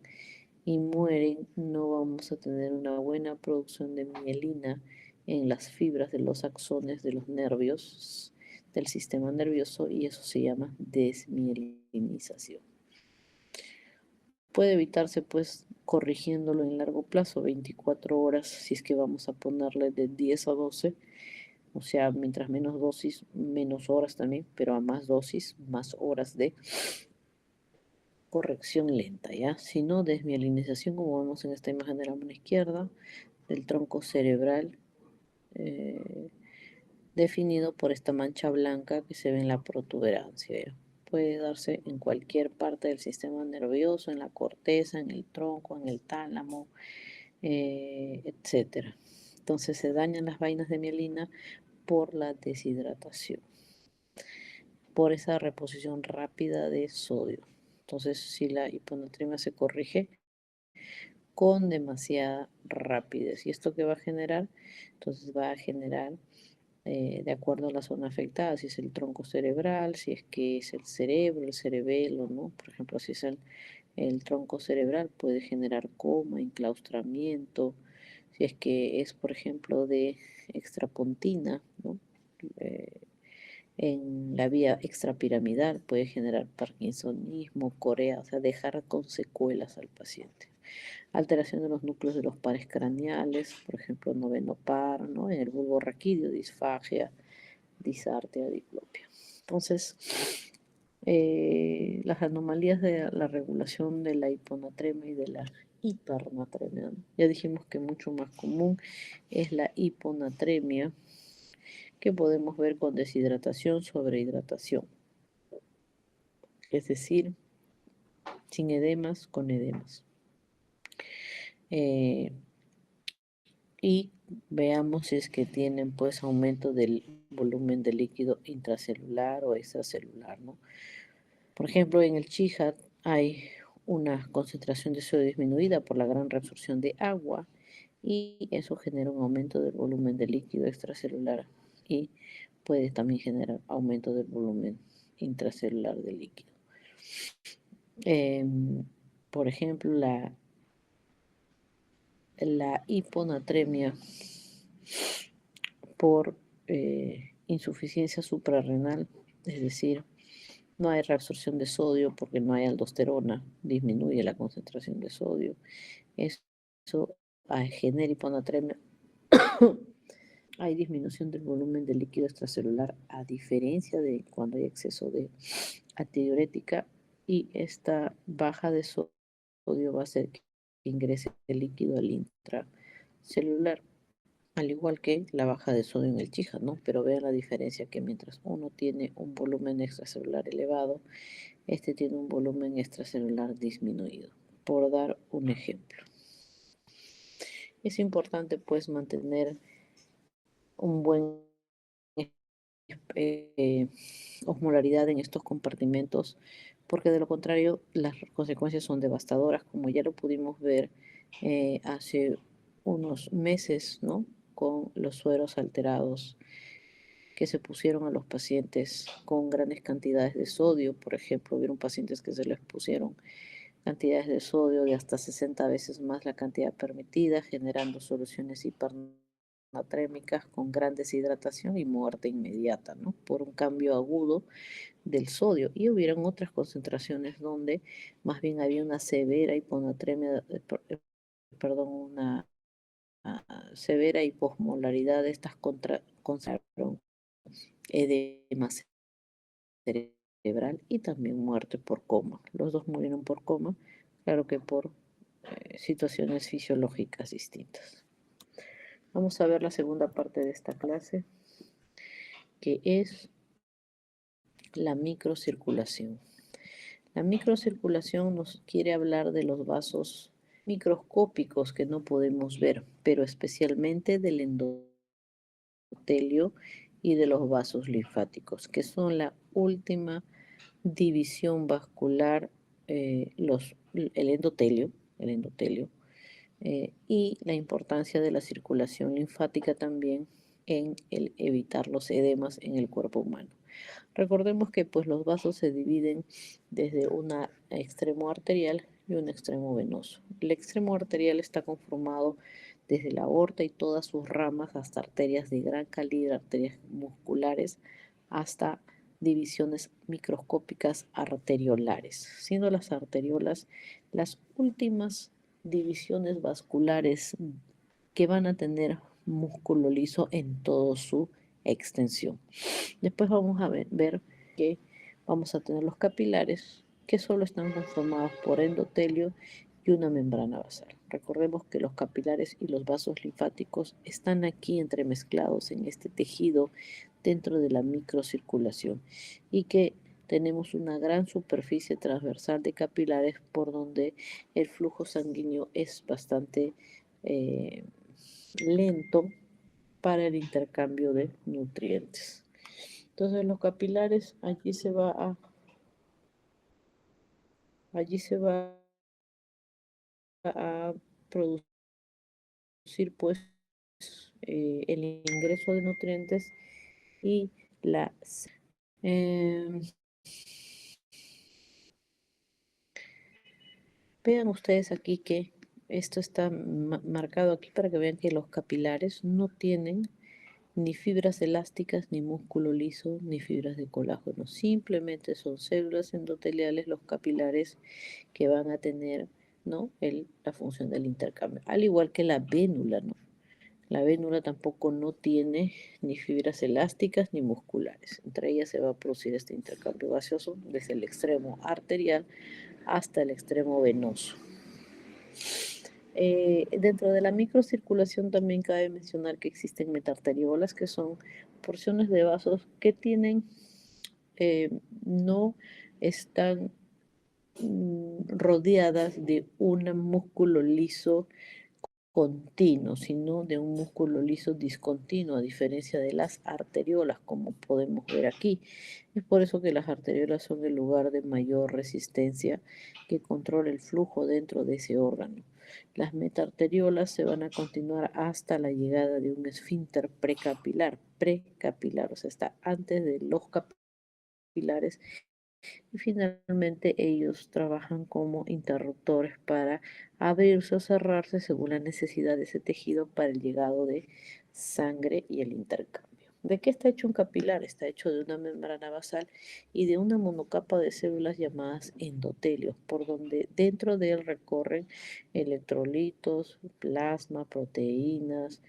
y mueren, no vamos a tener una buena producción de mielina en las fibras de los axones de los nervios del sistema nervioso, y eso se llama desmielinización. Puede evitarse pues corrigiéndolo en largo plazo, 24 horas, si es que vamos a ponerle de 10 a 12, o sea, mientras menos dosis, menos horas también, pero a más dosis, más horas de corrección lenta, ¿ya? Si no, desmielinización, como vemos en esta imagen de la mano izquierda, del tronco cerebral, eh, definido por esta mancha blanca que se ve en la protuberancia, ¿ya? Puede darse en cualquier parte del sistema nervioso, en la corteza, en el tronco, en el tálamo, etcétera. Entonces se dañan las vainas de mielina por la deshidratación, por esa reposición rápida de sodio. Entonces, si la hiponatremia se corrige con demasiada rapidez, ¿y esto qué va a generar? Entonces va a generar, de acuerdo a la zona afectada, si es el tronco cerebral, si es que es el cerebro, el cerebelo, ¿no? Por ejemplo, si es el tronco cerebral, puede generar coma, enclaustramiento. Si es que es, por ejemplo, de extrapontina, ¿no? Eh, en la vía extrapiramidal puede generar parkinsonismo, corea, o sea, dejar con secuelas al paciente. Alteración de los núcleos de los pares craneales, por ejemplo, noveno par, ¿no? En el bulbo raquídeo, disfagia, disartea, diplopia. Entonces, las anomalías de la regulación de la hiponatremia y de la hipernatremia, ¿no? Ya dijimos que mucho más común es la hiponatremia, que podemos ver con deshidratación, sobrehidratación, es decir, sin edemas, con edemas. Y veamos si es que tienen pues aumento del volumen de líquido intracelular o extracelular, ¿no? Por ejemplo, en el Chihat hay una concentración de sodio disminuida por la gran reabsorción de agua, y eso genera un aumento del volumen de líquido extracelular y puede también generar aumento del volumen intracelular de líquido. Por ejemplo, la hiponatremia por insuficiencia suprarrenal, es decir, no hay reabsorción de sodio porque no hay aldosterona, disminuye la concentración de sodio. Eso genera hiponatremia. Hay disminución del volumen de líquido extracelular, a diferencia de cuando hay exceso de antidiurética, y esta baja de sodio va a hacer que ingrese el líquido al intracelular, al igual que la baja de sodio en el chija, ¿no? Pero vean la diferencia, que mientras uno tiene un volumen extracelular elevado, este tiene un volumen extracelular disminuido, por dar un ejemplo. Es importante pues mantener un buen osmolaridad en estos compartimentos, porque de lo contrario las consecuencias son devastadoras, como ya lo pudimos ver hace unos meses, ¿no? Con los sueros alterados que se pusieron a los pacientes con grandes cantidades de sodio. Por ejemplo, hubieron pacientes que se les pusieron cantidades de sodio de hasta 60 veces más la cantidad permitida, generando soluciones hipernatrémicas con gran deshidratación y muerte inmediata, ¿no? Por un cambio agudo del sodio. Y hubieron otras concentraciones donde más bien había una severa hiponatremia, perdón, una severa hiposmolaridad de estas concentraron edema cerebral y también muerte por coma. Los dos murieron por coma, claro que por situaciones fisiológicas distintas. Vamos a ver la segunda parte de esta clase, que es la microcirculación. La microcirculación nos quiere hablar de los vasos microscópicos que no podemos ver, pero especialmente del endotelio y de los vasos linfáticos, que son la última división vascular. El endotelio el endotelio, y la importancia de la circulación linfática también en el evitar los edemas en el cuerpo humano. Recordemos que pues, los vasos se dividen desde un extremo arterial y un extremo venoso. El extremo arterial está conformado desde la aorta y todas sus ramas hasta arterias de gran calibre, arterias musculares, hasta divisiones microscópicas arteriolares, siendo las arteriolas las últimas divisiones vasculares que van a tener músculo liso en toda su extensión. Después vamos a ver que vamos a tener los capilares, que solo están conformados por endotelio y una membrana basal. Recordemos que los capilares y los vasos linfáticos están aquí entremezclados en este tejido dentro de la microcirculación y que tenemos una gran superficie transversal de capilares por donde el flujo sanguíneo es bastante lento para el intercambio de nutrientes. Entonces los capilares allí se va a producir pues el ingreso de nutrientes y la eh, vean ustedes aquí que esto está marcado aquí para que vean que los capilares no tienen ni fibras elásticas, ni músculo liso, ni fibras de colágeno. Simplemente son células endoteliales, los capilares, que van a tener, ¿no?, la función del intercambio. Al igual que la vénula, ¿no? La vénula tampoco no tiene ni fibras elásticas ni musculares. Entre ellas se va a producir este intercambio gaseoso desde el extremo arterial hasta el extremo venoso. Dentro de la microcirculación también cabe mencionar que existen metarteriolas, que son porciones de vasos que no están rodeadas de un músculo liso continuo, sino de un músculo liso discontinuo, a diferencia de las arteriolas, como podemos ver aquí. Es por eso que las arteriolas son el lugar de mayor resistencia que controla el flujo dentro de ese órgano. Las metarteriolas se van a continuar hasta la llegada de un esfínter precapilar, o sea, está antes de los capilares, y finalmente ellos trabajan como interruptores para abrirse o cerrarse según la necesidad de ese tejido para el llegado de sangre y el intercambio. ¿De qué está hecho un capilar? Está hecho de una membrana basal y de una monocapa de células llamadas endotelios, por donde dentro de él recorren electrolitos, plasma, proteínas,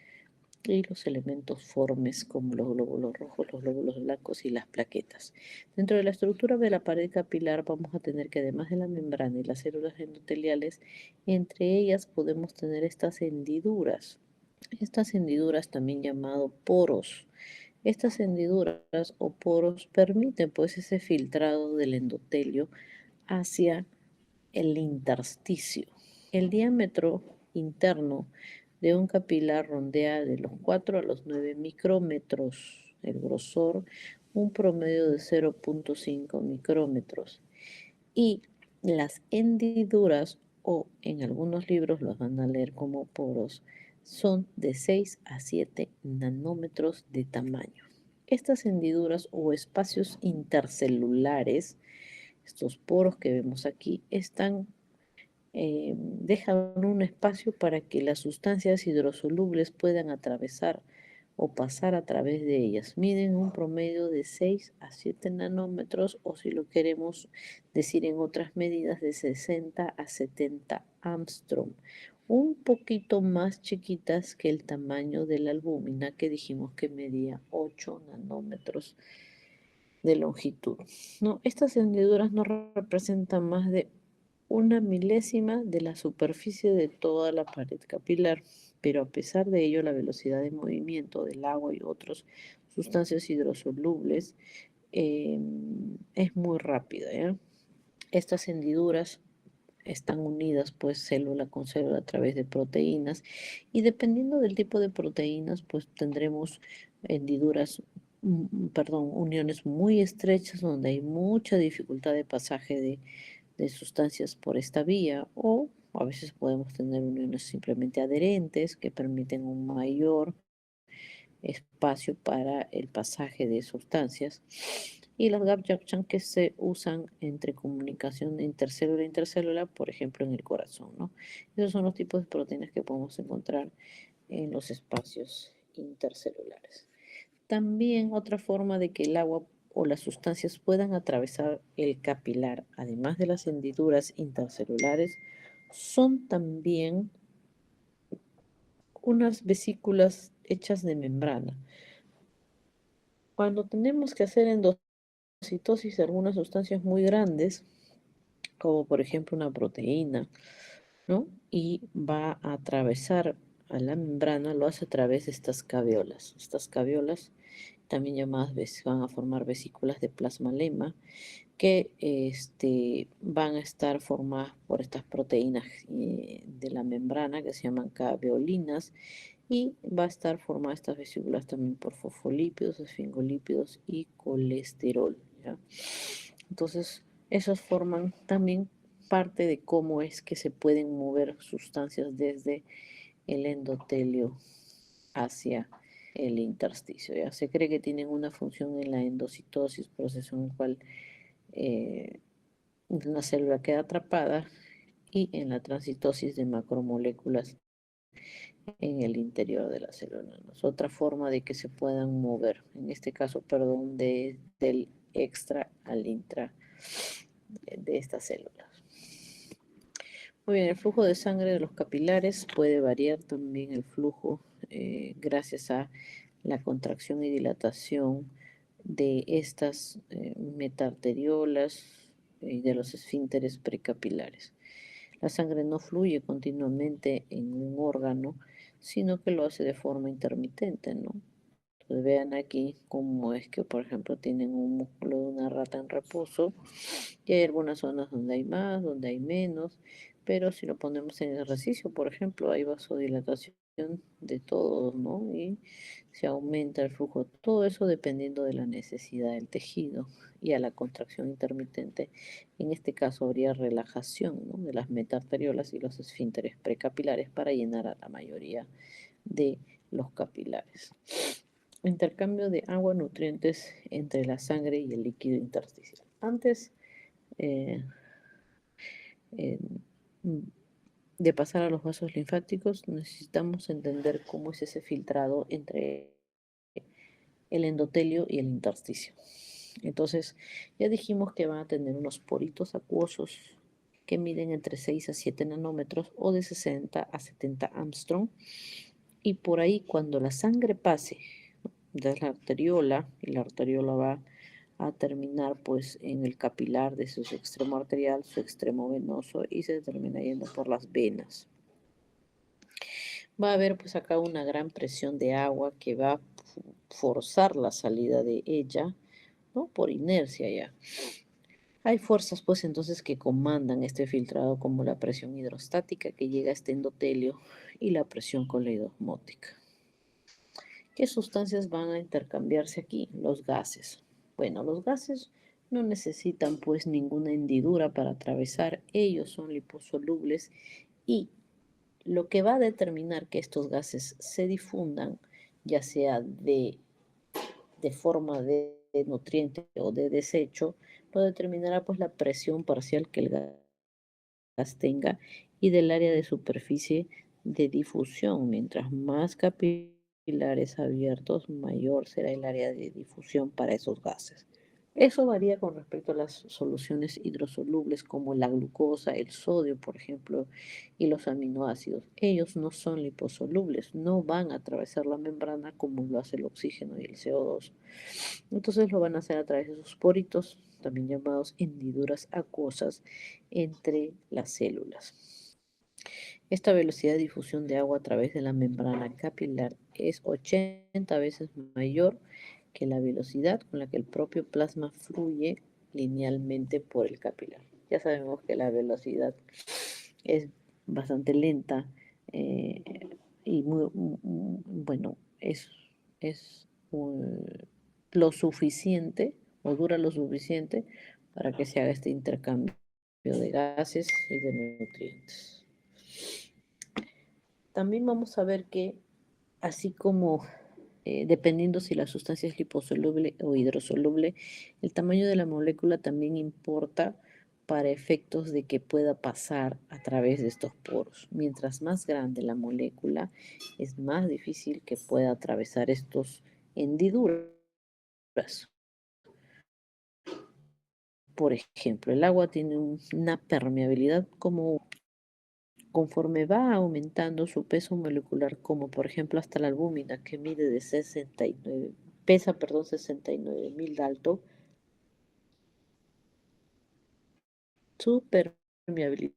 y los elementos formes como los glóbulos rojos, los glóbulos blancos y las plaquetas. Dentro de la estructura de la pared capilar vamos a tener que, además de la membrana y las células endoteliales, entre ellas podemos tener estas hendiduras. Estas hendiduras, también llamado poros. Estas hendiduras o poros permiten pues ese filtrado del endotelio hacia el intersticio. El diámetro interno de un capilar rondea de los 4 a los 9 micrómetros. El grosor, un promedio de 0,5 micrómetros. Y las hendiduras, o en algunos libros los van a leer como poros, son de 6 a 7 nanómetros de tamaño. Estas hendiduras o espacios intercelulares, estos poros que vemos aquí, dejan un espacio para que las sustancias hidrosolubles puedan atravesar o pasar a través de ellas. Miden un promedio de 6 a 7 nanómetros, o si lo queremos decir en otras medidas, de 60 a 70 Armstrong. Un poquito más chiquitas que el tamaño de la albúmina, que dijimos que medía 8 nanómetros de longitud. No, estas hendiduras no representan más de una milésima de la superficie de toda la pared capilar, pero a pesar de ello la velocidad de movimiento del agua y otras sustancias hidrosolubles es muy rápida, ¿ya? Estas hendiduras están unidas pues célula con célula a través de proteínas, y dependiendo del tipo de proteínas pues tendremos hendiduras, uniones muy estrechas donde hay mucha dificultad de pasaje de sustancias por esta vía, o A veces podemos tener uniones simplemente adherentes que permiten un mayor espacio para el pasaje de sustancias. Y los gap junction que se usan entre comunicación intercélula e intercélula, por ejemplo, en el corazón, ¿no? Esos son los tipos de proteínas que podemos encontrar en los espacios intercelulares. También otra forma de que el agua o las sustancias puedan atravesar el capilar, además de las hendiduras intercelulares, son también unas vesículas hechas de membrana. Cuando tenemos que hacer endocitosis de algunas sustancias muy grandes, como por ejemplo una proteína, ¿no? Y va a atravesar a la membrana, lo hace a través de estas caviolas. Estas caviolas, también llamadas, van a formar vesículas de plasma-lema, que van a estar formadas por estas proteínas de la membrana que se llaman caveolinas, y va a estar formada estas vesículas también por fosfolípidos, esfingolípidos y colesterol, ¿ya? Entonces, esos forman también parte de cómo es que se pueden mover sustancias desde el endotelio hacia el intersticio. Ya se cree que tienen una función en la endocitosis, proceso en el cual una célula queda atrapada, y en la transitosis de macromoléculas en el interior de la célula, ¿no? Es otra forma de que se puedan mover, en este caso, perdón, del extra al intra de estas células. Muy bien, el flujo de sangre de los capilares puede variar también el flujo gracias a la contracción y dilatación de estas metarteriolas y de los esfínteres precapilares. La sangre no fluye continuamente en un órgano, sino que lo hace de forma intermitente, ¿no? Entonces vean aquí cómo es que, por ejemplo, tienen un músculo de una rata en reposo, y hay algunas zonas donde hay más, donde hay menos, pero si lo ponemos en ejercicio, por ejemplo, hay vasodilatación de todos, ¿no? Y se aumenta el flujo, todo eso dependiendo de la necesidad del tejido y a la contracción intermitente. En este caso habría relajación, ¿no?, de las metarteriolas y los esfínteres precapilares para llenar a la mayoría de los capilares. Intercambio de agua, nutrientes entre la sangre y el líquido intersticial. Antes eh, eh, de pasar a los vasos linfáticos, necesitamos entender cómo es ese filtrado entre el endotelio y el intersticio. Entonces, ya dijimos que van a tener unos poritos acuosos que miden entre 6 a 7 nanómetros o de 60 a 70 Armstrong. Y por ahí, cuando la sangre pase de la arteriola, y la arteriola va a terminar pues en el capilar de su extremo arterial, su extremo venoso, y se termina yendo por las venas. Va a haber pues acá una gran presión de agua que va a forzar la salida de ella, ¿no?, por inercia ya. Hay fuerzas pues entonces que comandan este filtrado, como la presión hidrostática que llega a este endotelio y la presión coleidosmótica. ¿Qué sustancias van a intercambiarse aquí? Los gases. Bueno, los gases no necesitan pues ninguna hendidura para atravesar, ellos son liposolubles, y lo que va a determinar que estos gases se difundan, ya sea de forma de nutriente o de desecho, lo determinará pues la presión parcial que el gas tenga y del área de superficie de difusión. Mientras más capilares abiertos, mayor será el área de difusión para esos gases. Eso varía con respecto a las soluciones hidrosolubles como la glucosa, el sodio, por ejemplo, y los aminoácidos. Ellos no son liposolubles, no van a atravesar la membrana como lo hace el oxígeno y el CO2. Entonces lo van a hacer a través de sus poritos, también llamados hendiduras acuosas, entre las células. Esta velocidad de difusión de agua a través de la membrana capilar es 80 veces mayor que la velocidad con la que el propio plasma fluye linealmente por el capilar. Ya sabemos que la velocidad es bastante lenta eh, y bueno, es lo suficiente, o dura lo suficiente para que se haga este intercambio de gases y de nutrientes. También vamos a ver que, así como dependiendo si la sustancia es liposoluble o hidrosoluble, el tamaño de la molécula también importa para efectos de que pueda pasar a través de estos poros. Mientras más grande la molécula, es más difícil que pueda atravesar estos hendiduras. Por ejemplo, el agua tiene una permeabilidad como conforme va aumentando su peso molecular, como por ejemplo hasta la albúmina, que mide de 69, pesa, perdón, 69.000 Dalton, su permeabilidad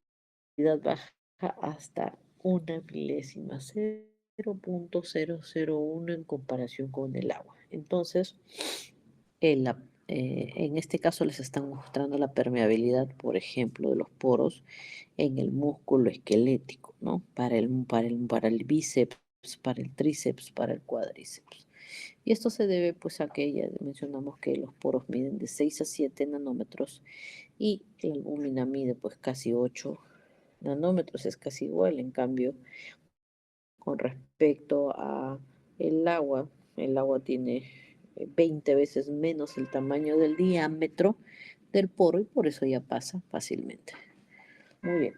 baja hasta una milésima, 0.001 en comparación con el agua. Entonces, en este caso les están mostrando la permeabilidad, por ejemplo, de los poros en el músculo esquelético, ¿no? Para el bíceps, para el tríceps, para el cuádriceps. Y esto se debe pues a que ya mencionamos que los poros miden de 6 a 7 nanómetros y la albúmina mide pues casi 8 nanómetros, es casi igual. En cambio, con respecto a el agua tiene 20 veces menos el tamaño del diámetro del poro y por eso ya pasa fácilmente. Muy bien.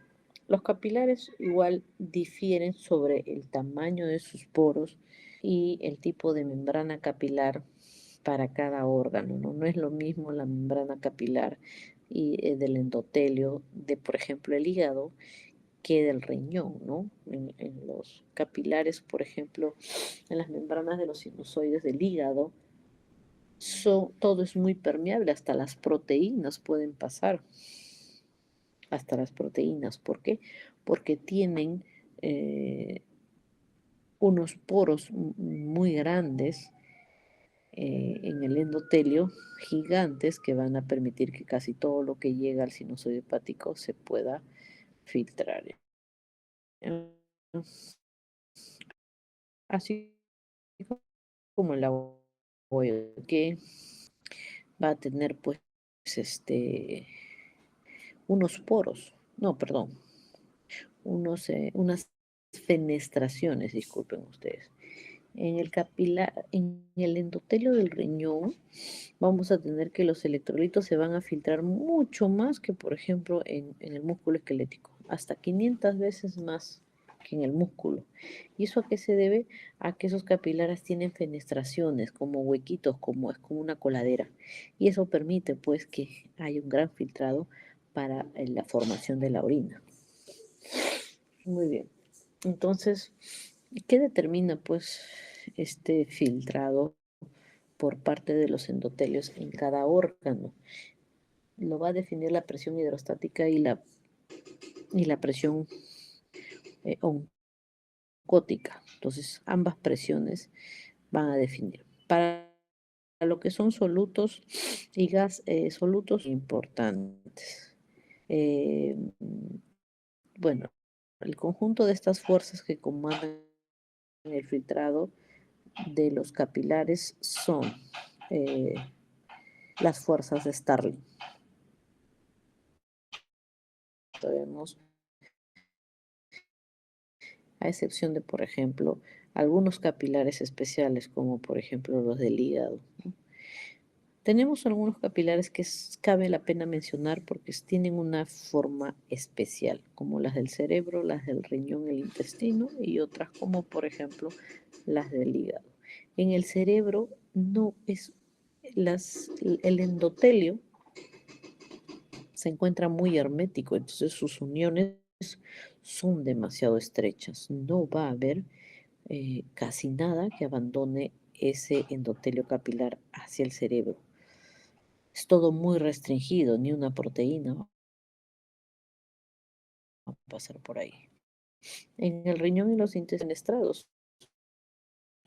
Los capilares igual difieren sobre el tamaño de sus poros y el tipo de membrana capilar para cada órgano, ¿no? No es lo mismo la membrana capilar del endotelio de, por ejemplo, el hígado que del riñón, ¿no? En los capilares, por ejemplo, en las membranas de los sinusoides del hígado, todo es muy permeable, hasta las proteínas pueden pasar, hasta las proteínas. ¿Por qué? Porque tienen unos poros muy grandes en el endotelio, gigantes, que van a permitir que casi todo lo que llega al sinusoide hepático se pueda filtrar. Así como el agua que va a tener pues unos poros, no, perdón, unas fenestraciones, disculpen ustedes. En el capilar, en el endotelio del riñón, vamos a tener que los electrolitos se van a filtrar mucho más que, por ejemplo, en el músculo esquelético, hasta 500 veces más que en el músculo. ¿Y eso a qué se debe? A que esos capilares tienen fenestraciones, como huequitos, como es como una coladera. Y eso permite, pues, que haya un gran filtrado para la formación de la orina. Muy bien. Entonces, ¿qué determina, pues, este filtrado por parte de los endotelios en cada órgano? Lo va a definir la presión hidrostática y la presión oncótica. Entonces, ambas presiones van a definir. Para lo que son solutos y gas, solutos importantes. Eh, bueno, el conjunto de estas fuerzas que comandan el filtrado de los capilares son eh, las fuerzas de Starling. Sabemos, a excepción de, por ejemplo, algunos capilares especiales, como por ejemplo los del hígado, ¿no? Tenemos algunos capilares que cabe la pena mencionar porque tienen una forma especial, como las del cerebro, las del riñón, el intestino y otras como por ejemplo las del hígado. En el cerebro no es el endotelio se encuentra muy hermético, entonces sus uniones son demasiado estrechas. No va a haber casi nada que abandone ese endotelio capilar hacia el cerebro. Es todo muy restringido, ni una proteína va a pasar por ahí. En el riñón y los intestinos fenestrados,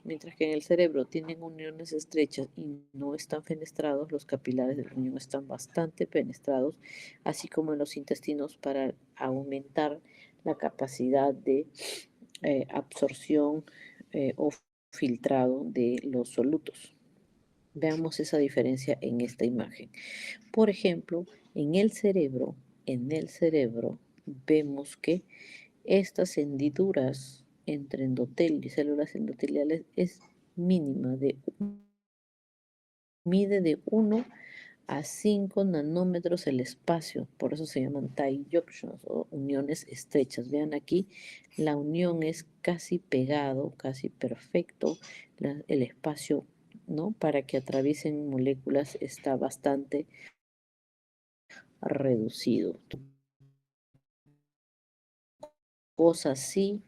mientras que en el cerebro tienen uniones estrechas y no están fenestrados, los capilares del riñón están bastante fenestrados, así como en los intestinos para aumentar la capacidad de absorción o filtrado de los solutos. Veamos esa diferencia en esta imagen. Por ejemplo, en el cerebro vemos que estas hendiduras entre endotelio y células endoteliales es mínima, mide de 1 a 5 nanómetros el espacio, por eso se llaman tight junctions o uniones estrechas. Vean aquí, la unión es casi pegado, casi perfecto, el espacio, ¿no? Para que atraviesen moléculas está bastante reducido. Cosas así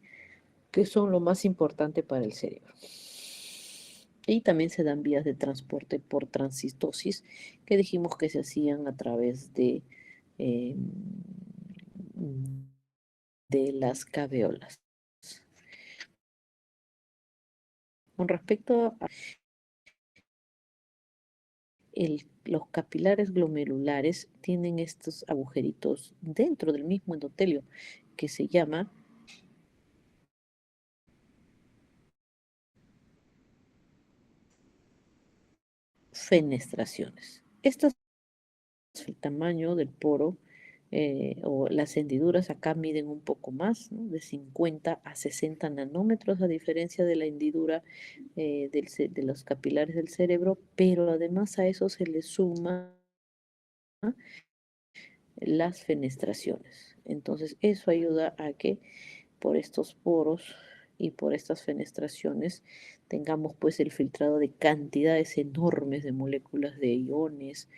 que son lo más importante para el cerebro. Y también se dan vías de transporte por transistosis, que dijimos que se hacían a través eh, de las caveolas. Con respecto a los capilares glomerulares, tienen estos agujeritos dentro del mismo endotelio que se llama fenestraciones. Estas, el tamaño del poro o las hendiduras acá miden un poco más, ¿no? De 50 a 60 nanómetros, a diferencia de la hendidura de los capilares del cerebro, pero además a eso se le suma las fenestraciones. Entonces, eso ayuda a que por estos poros y por estas fenestraciones tengamos pues el filtrado de cantidades enormes de moléculas de iones,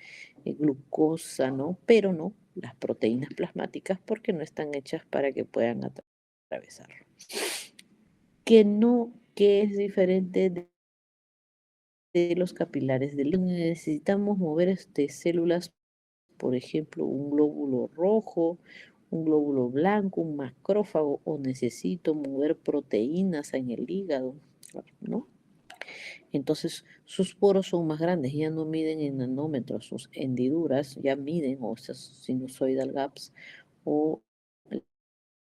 glucosa, ¿no? Pero no las proteínas plasmáticas porque no están hechas para que puedan atravesarlo. Que no, que es diferente de los capilares del necesitamos mover células, por ejemplo, un glóbulo rojo, un glóbulo blanco, un macrófago, o necesito mover proteínas en el hígado, ¿no? Entonces, sus poros son más grandes, ya no miden en nanómetros, sus hendiduras ya miden, o esas sinusoidal gaps, o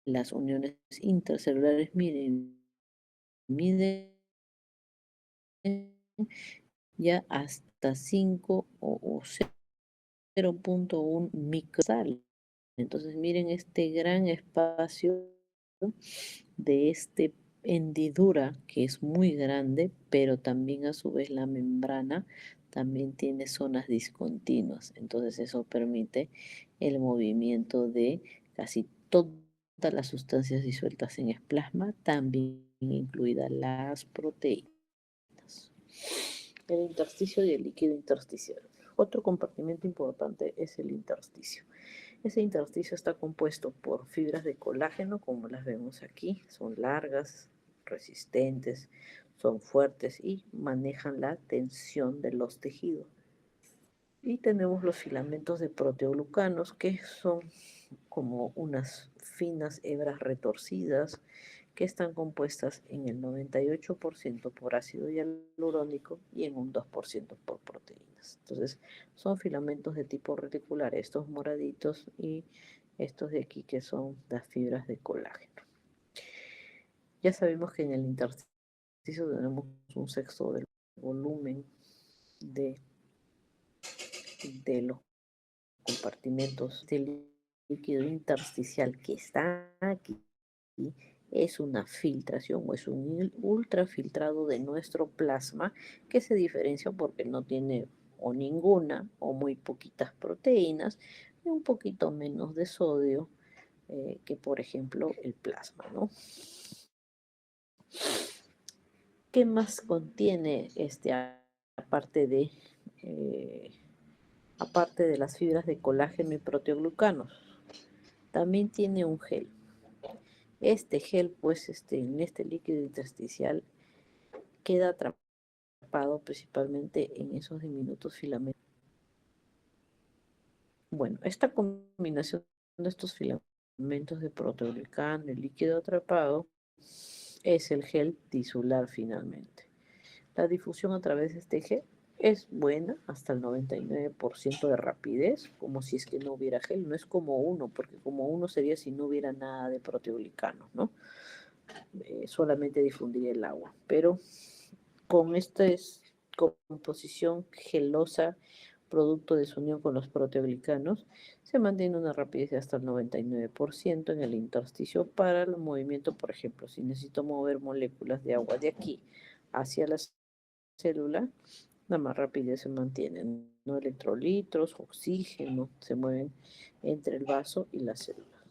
las uniones intracelulares miden ya hasta 5 o 0.1 microsal. Entonces miren este gran espacio de este hendidura que es muy grande, pero también a su vez la membrana también tiene zonas discontinuas. Entonces eso permite el movimiento de casi todas las sustancias disueltas en el plasma, también incluidas las proteínas. El intersticio y el líquido intersticial. Otro compartimento importante es el intersticio. Ese intersticio está compuesto por fibras de colágeno, como las vemos aquí. Son largas, resistentes, son fuertes y manejan la tensión de los tejidos. Y tenemos los filamentos de proteoglucanos, que son como unas finas hebras retorcidas que están compuestas en el 98% por ácido hialurónico y en un 2% por proteínas. Entonces, son filamentos de tipo reticular, estos moraditos y estos de aquí que son las fibras de colágeno. Ya sabemos que en el intersticio tenemos un sexto del volumen de, de los compartimentos del líquido intersticial que está aquí es una filtración o es un ultrafiltrado de nuestro plasma que se diferencia porque no tiene o ninguna o muy poquitas proteínas y un poquito menos de sodio que por ejemplo el plasma, ¿no? ¿Qué más contiene aparte de eh, aparte de las fibras de colágeno y proteoglucanos? También tiene un gel. Este gel, pues, en este líquido intersticial queda atrapado principalmente en esos diminutos filamentos. Bueno, esta combinación de estos filamentos de proteoglicano y líquido atrapado es el gel tisular finalmente. La difusión a través de este gel es buena, hasta el 99% de rapidez, como si es que no hubiera gel. No es como uno, porque como uno sería si no hubiera nada de proteoglicano, ¿no? Solamente difundiría el agua. Pero con esta composición gelosa producto de su unión con los proteoglicanos, se mantiene una rapidez de hasta el 99% en el intersticio para el movimiento. Por ejemplo, si necesito mover moléculas de agua de aquí hacia la célula, la más rapidez se mantiene, ¿no? Electrolitos, oxígeno, se mueven entre el vaso y la célula.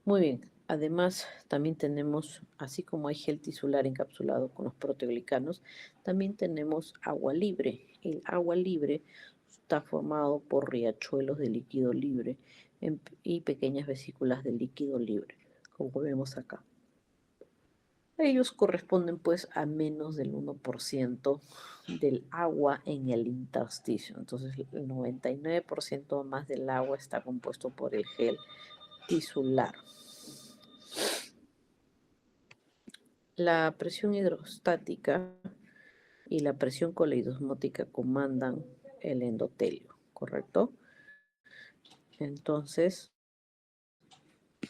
Muy bien. Además, también tenemos, así como hay gel tisular encapsulado con los proteoglicanos, también tenemos agua libre. El agua libre está formado por riachuelos de líquido libre y pequeñas vesículas de líquido libre, como vemos acá. Ellos corresponden pues a menos del 1% del agua en el intersticio. Entonces el 99% más del agua está compuesto por el gel tisular. La presión hidrostática y la presión coleidosmótica comandan el endotelio, ¿correcto? Entonces,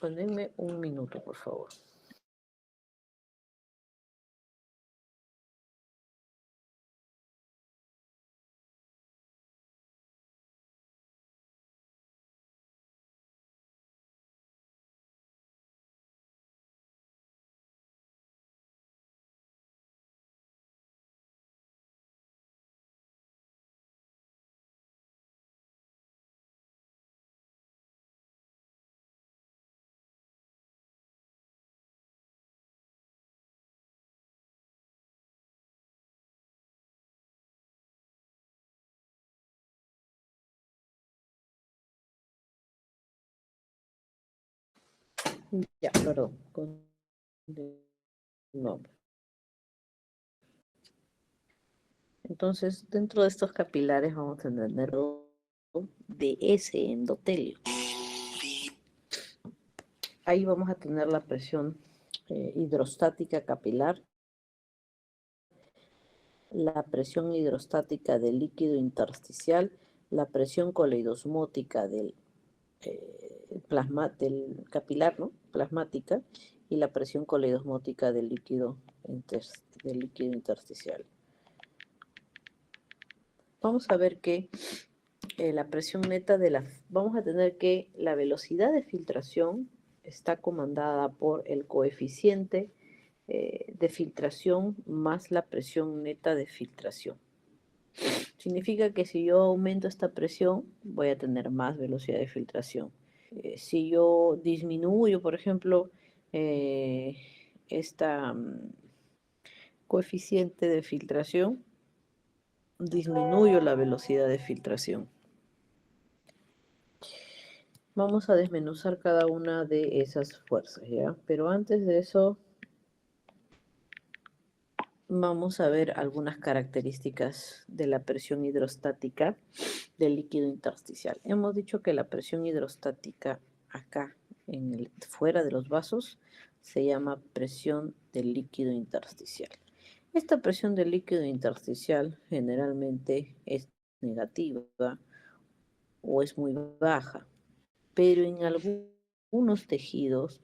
denme un minuto, por favor. Ya, perdón. No. Entonces, dentro de estos capilares vamos a tener de ese endotelio. Ahí vamos a tener la presión hidrostática capilar, la presión hidrostática del líquido intersticial, la presión coleidosmótica del capilar, ¿no? Plasmática, y la presión coleidosmótica del líquido intersticial. Vamos a ver que la presión neta vamos a tener que la velocidad de filtración está comandada por el coeficiente de filtración más la presión neta de filtración. Significa que si yo aumento esta presión, voy a tener más velocidad de filtración. Si yo disminuyo, por ejemplo, esta coeficiente de filtración, disminuyo la velocidad de filtración. Vamos a desmenuzar cada una de esas fuerzas, ¿ya? Pero antes de eso, vamos a ver algunas características de la presión hidrostática del líquido intersticial. Hemos dicho que la presión hidrostática acá, fuera de los vasos, se llama presión del líquido intersticial. Esta presión del líquido intersticial generalmente es negativa o es muy baja, pero en algunos tejidos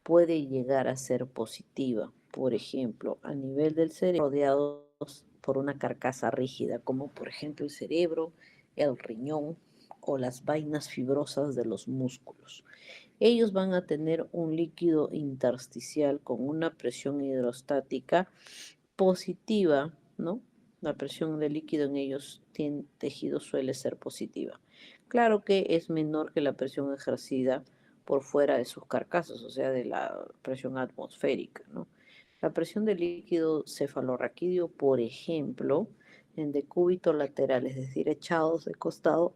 puede llegar a ser positiva. Por ejemplo, a nivel del cerebro, rodeados por una carcasa rígida, como por ejemplo el cerebro, el riñón o las vainas fibrosas de los músculos. Ellos van a tener un líquido intersticial con una presión hidrostática positiva, ¿no? La presión del líquido en ellos, tejidos, suele ser positiva. Claro que es menor que la presión ejercida por fuera de sus carcasas, o sea, de la presión atmosférica, ¿no? La presión del líquido cefalorraquídeo, por ejemplo, en decúbito lateral, es decir, echados de costado,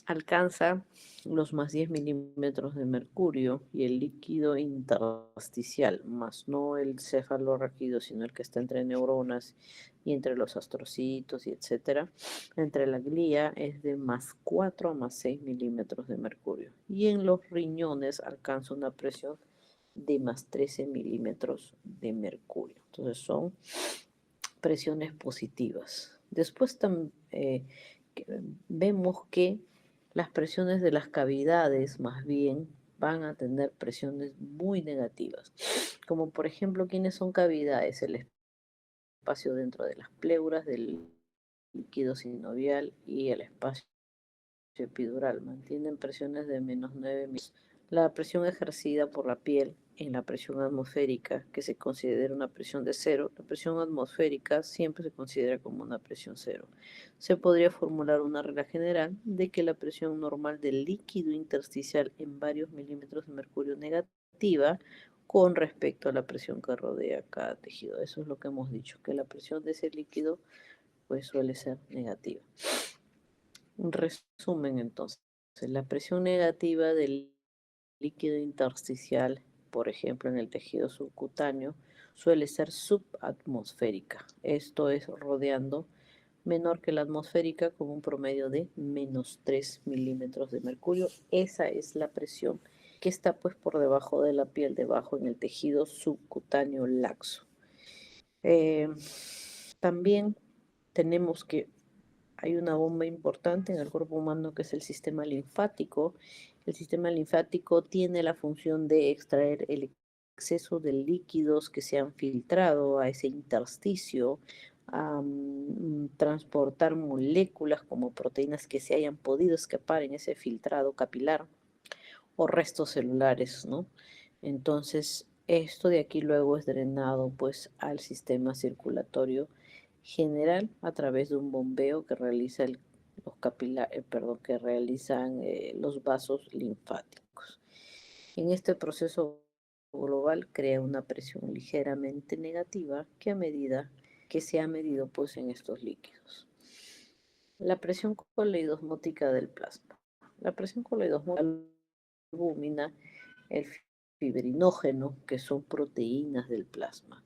alcanza los más 10 milímetros de mercurio y el líquido intersticial, más no el cefalorraquídeo, sino el que está entre neuronas y entre los astrocitos y etcétera, entre la glía es de más 4 a más 6 milímetros de mercurio. Y en los riñones alcanza una presión de más 13 milímetros de mercurio. Entonces son presiones positivas. Después vemos que las presiones de las cavidades más bien van a tener presiones muy negativas, como por ejemplo, ¿quiénes son cavidades? El espacio dentro de las pleuras del líquido sinovial y el espacio epidural. Mantienen presiones de menos 9 milímetros. La presión ejercida por la piel en la presión atmosférica, que se considera una presión de cero, la presión atmosférica siempre se considera como una presión cero. Se podría formular una regla general de que la presión normal del líquido intersticial en varios milímetros de mercurio negativa con respecto a la presión que rodea cada tejido. Eso es lo que hemos dicho, que la presión de ese líquido pues suele ser negativa. Un resumen entonces, la presión negativa del líquido intersticial, por ejemplo en el tejido subcutáneo, suele ser subatmosférica, esto es rodeando menor que la atmosférica con un promedio de menos 3 milímetros de mercurio. Esa es la presión que está pues por debajo de la piel, debajo en el tejido subcutáneo laxo. También tenemos que hay una bomba importante en el cuerpo humano que es el sistema linfático. El sistema linfático tiene la función de extraer el exceso de líquidos que se han filtrado a ese intersticio, a transportar moléculas como proteínas que se hayan podido escapar en ese filtrado capilar o restos celulares, ¿no? Entonces, esto de aquí luego es drenado pues al sistema circulatorio general a través de un bombeo que realiza que realizan los vasos linfáticos. En este proceso global crea una presión ligeramente negativa que a medida que se ha medido pues en estos líquidos. La presión coleidosmótica del plasma. La presión coleidosmótica de la albúmina, el fibrinógeno, que son proteínas del plasma.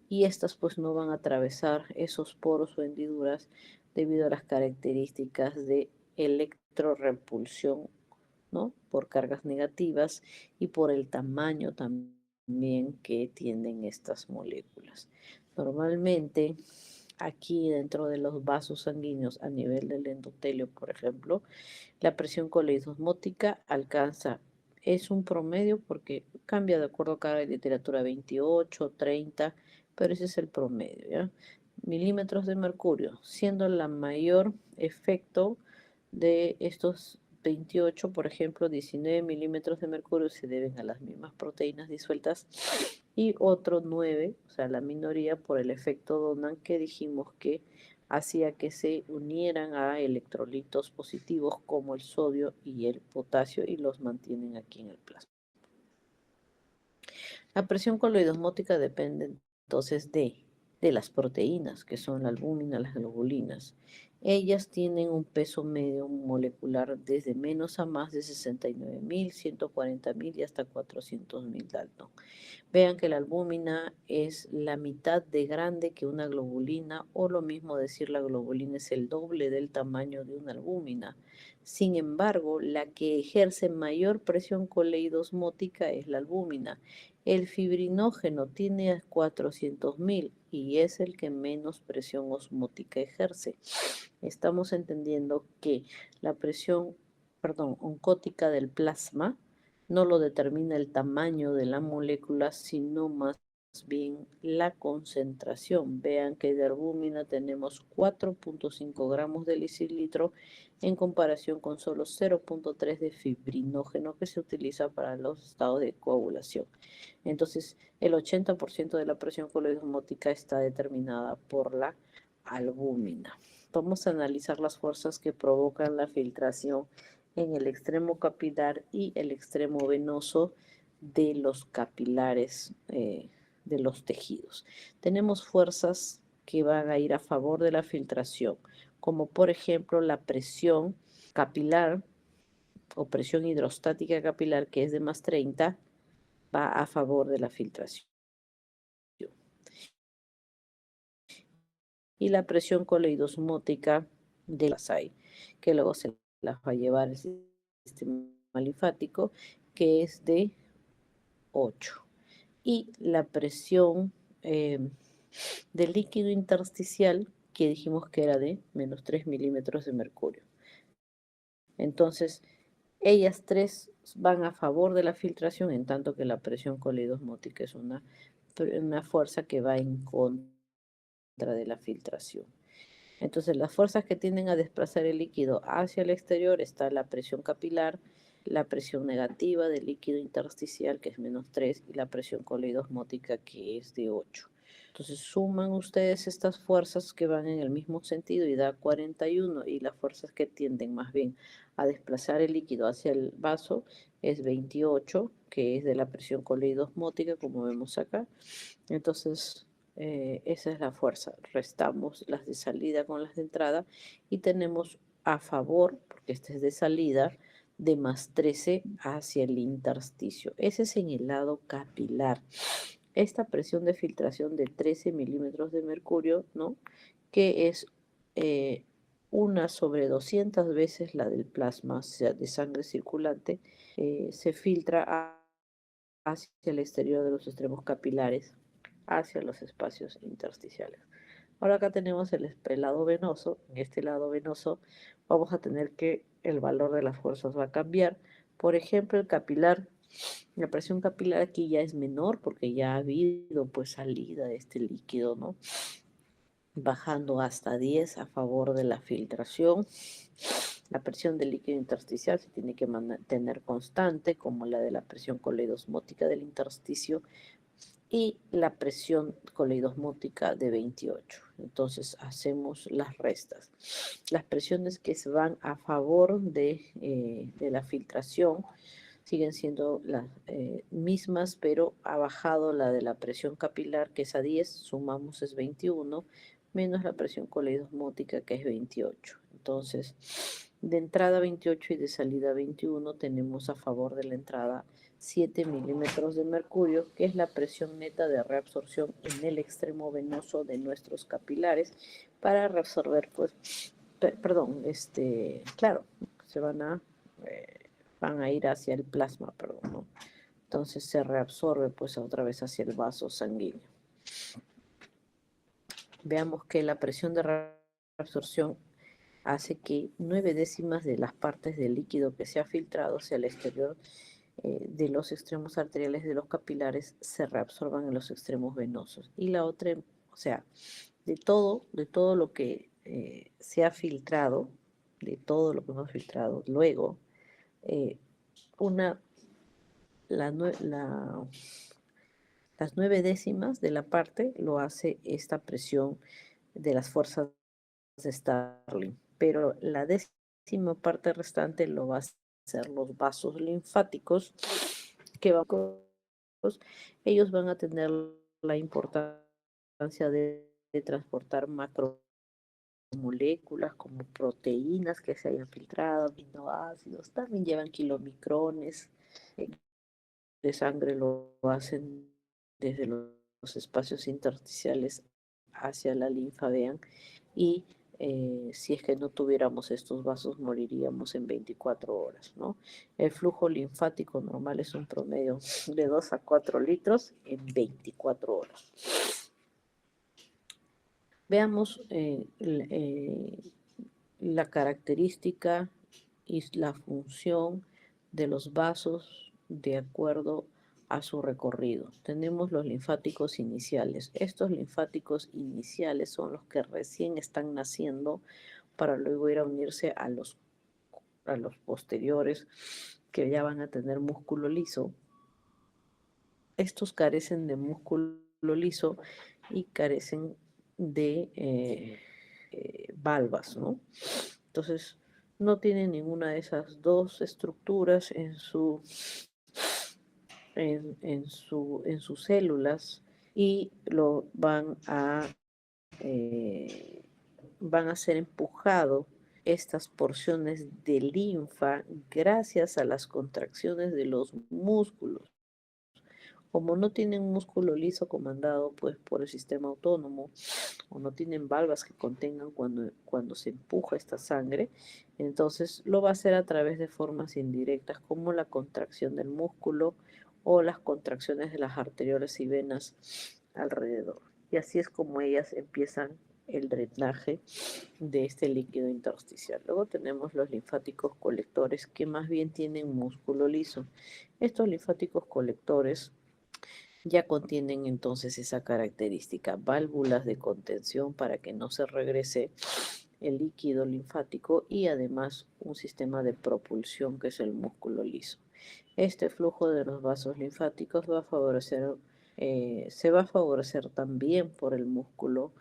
Y estas pues no van a atravesar esos poros o hendiduras debido a las características de electrorepulsión, ¿no? Por cargas negativas y por el tamaño también que tienen estas moléculas. Normalmente aquí dentro de los vasos sanguíneos a nivel del endotelio, por ejemplo, la presión coleidosmótica alcanza, es un promedio porque cambia de acuerdo a cada literatura, 28, 30, pero ese es el promedio, ¿ya? Milímetros de mercurio, siendo la mayor efecto de estos 28, por ejemplo, 19 milímetros de mercurio se deben a las mismas proteínas disueltas y otro 9, o sea, la minoría por el efecto Donan que dijimos que hacía que se unieran a electrolitos positivos como el sodio y el potasio y los mantienen aquí en el plasma. La presión coloidosmótica depende entonces de las proteínas, que son la albúmina, las globulinas. Ellas tienen un peso medio molecular desde menos a más de 69.000, 140.000 y hasta 400.000 Dalton. Vean que la albúmina es la mitad de grande que una globulina, o lo mismo decir la globulina es el doble del tamaño de una albúmina. Sin embargo, la que ejerce mayor presión coleidosmótica es la albúmina. El fibrinógeno tiene 400.000 y es el que menos presión osmótica ejerce. Estamos entendiendo que la presión, oncótica del plasma no lo determina el tamaño de la molécula, sino más bien la concentración. Vean que de albúmina tenemos 4.5 gramos de litro en comparación con solo 0.3 de fibrinógeno que se utiliza para los estados de coagulación. Entonces, el 80% de la presión coleidosmótica está determinada por la albúmina. Vamos a analizar las fuerzas que provocan la filtración en el extremo capilar y el extremo venoso de los capilares de los tejidos. Tenemos fuerzas que van a ir a favor de la filtración, como por ejemplo la presión capilar o presión hidrostática capilar, que es de más 30, va a favor de la filtración. Y la presión coleidosmótica de las hay, que luego se las va a llevar el sistema linfático, que es de 8. Y la presión del líquido intersticial, que dijimos que era de menos 3 milímetros de mercurio. Entonces, ellas tres van a favor de la filtración, en tanto que la presión coleidosmótica es una fuerza que va en contra de la filtración. Entonces, las fuerzas que tienden a desplazar el líquido hacia el exterior está la presión capilar, la presión negativa del líquido intersticial, que es -3, y la presión coleidosmótica, que es de 8. Entonces, suman ustedes estas fuerzas que van en el mismo sentido y da 41, y las fuerzas que tienden más bien a desplazar el líquido hacia el vaso es 28, que es de la presión coleidosmótica, como vemos acá. Entonces, esa es la fuerza. Restamos las de salida con las de entrada y tenemos a favor, porque este es de salida, de +13 hacia el intersticio. Ese es en el lado capilar. Esta presión de filtración de 13 milímetros de mercurio, ¿no? Que es 1/200 veces la del plasma, o sea, de sangre circulante, se filtra hacia el exterior de los extremos capilares, hacia los espacios intersticiales. Ahora acá tenemos el lado venoso. En este lado venoso vamos a tener que el valor de las fuerzas va a cambiar. Por ejemplo, el capilar, la presión capilar aquí ya es menor porque ya ha habido pues salida de este líquido, ¿no? Bajando hasta 10 a favor de la filtración. La presión del líquido intersticial se tiene que mantener constante, como la de la presión coleidosmótica del intersticio, y la presión coleidosmótica de 28. Entonces hacemos las restas. Las presiones que se van a favor de la filtración siguen siendo las mismas, pero ha bajado la de la presión capilar, que es a 10, sumamos es 21, menos la presión coleidosmótica, que es 28. Entonces, de entrada 28 y de salida 21, tenemos a favor de la entrada 7 milímetros de mercurio, que es la presión neta de reabsorción en el extremo venoso de nuestros capilares, para reabsorber, pues, perdón, claro, se van a ir hacia el plasma, perdón, ¿no? Entonces se reabsorbe pues otra vez hacia el vaso sanguíneo. Veamos que la presión de reabsorción hace que 9/10 de las partes del líquido que se ha filtrado hacia el exterior de los extremos arteriales de los capilares se reabsorban en los extremos venosos. Y la otra, o sea, de todo lo que se ha filtrado, de todo lo que hemos filtrado, luego, eh, una, las 9/10 de la parte lo hace esta presión de las fuerzas de Starling, pero la 10ª parte restante lo va a hacer los vasos linfáticos, que ellos van a tener la importancia de transportar macromoléculas como proteínas que se hayan filtrado, aminoácidos, también llevan kilomicrones de sangre, lo hacen desde los espacios intersticiales hacia la linfa, vean, y si es que no tuviéramos estos vasos moriríamos en 24 horas, ¿no? El flujo linfático normal es un promedio de 2 a 4 litros en 24 horas. Veamos la característica y la función de los vasos de acuerdo a su recorrido. Tenemos los linfáticos iniciales. Estos linfáticos iniciales son los que recién están naciendo para luego ir a unirse a los posteriores, que ya van a tener músculo liso. Estos carecen de músculo liso y carecen de valvas, ¿no? Entonces, no tienen ninguna de esas dos estructuras en sus células, y van a ser empujados estas porciones de linfa gracias a las contracciones de los músculos. Como no tienen músculo liso comandado pues por el sistema autónomo, o no tienen valvas que contengan cuando se empuja esta sangre, entonces lo va a hacer a través de formas indirectas, como la contracción del músculo o las contracciones de las arteriolas y venas alrededor. Y así es como ellas empiezan el drenaje de este líquido intersticial. Luego tenemos los linfáticos colectores, que más bien tienen músculo liso. Estos linfáticos colectores ya contienen entonces esa característica, válvulas de contención para que no se regrese el líquido linfático y además un sistema de propulsión que es el músculo liso. Este flujo de los vasos linfáticos va a favorecer, se va a favorecer también por el músculo,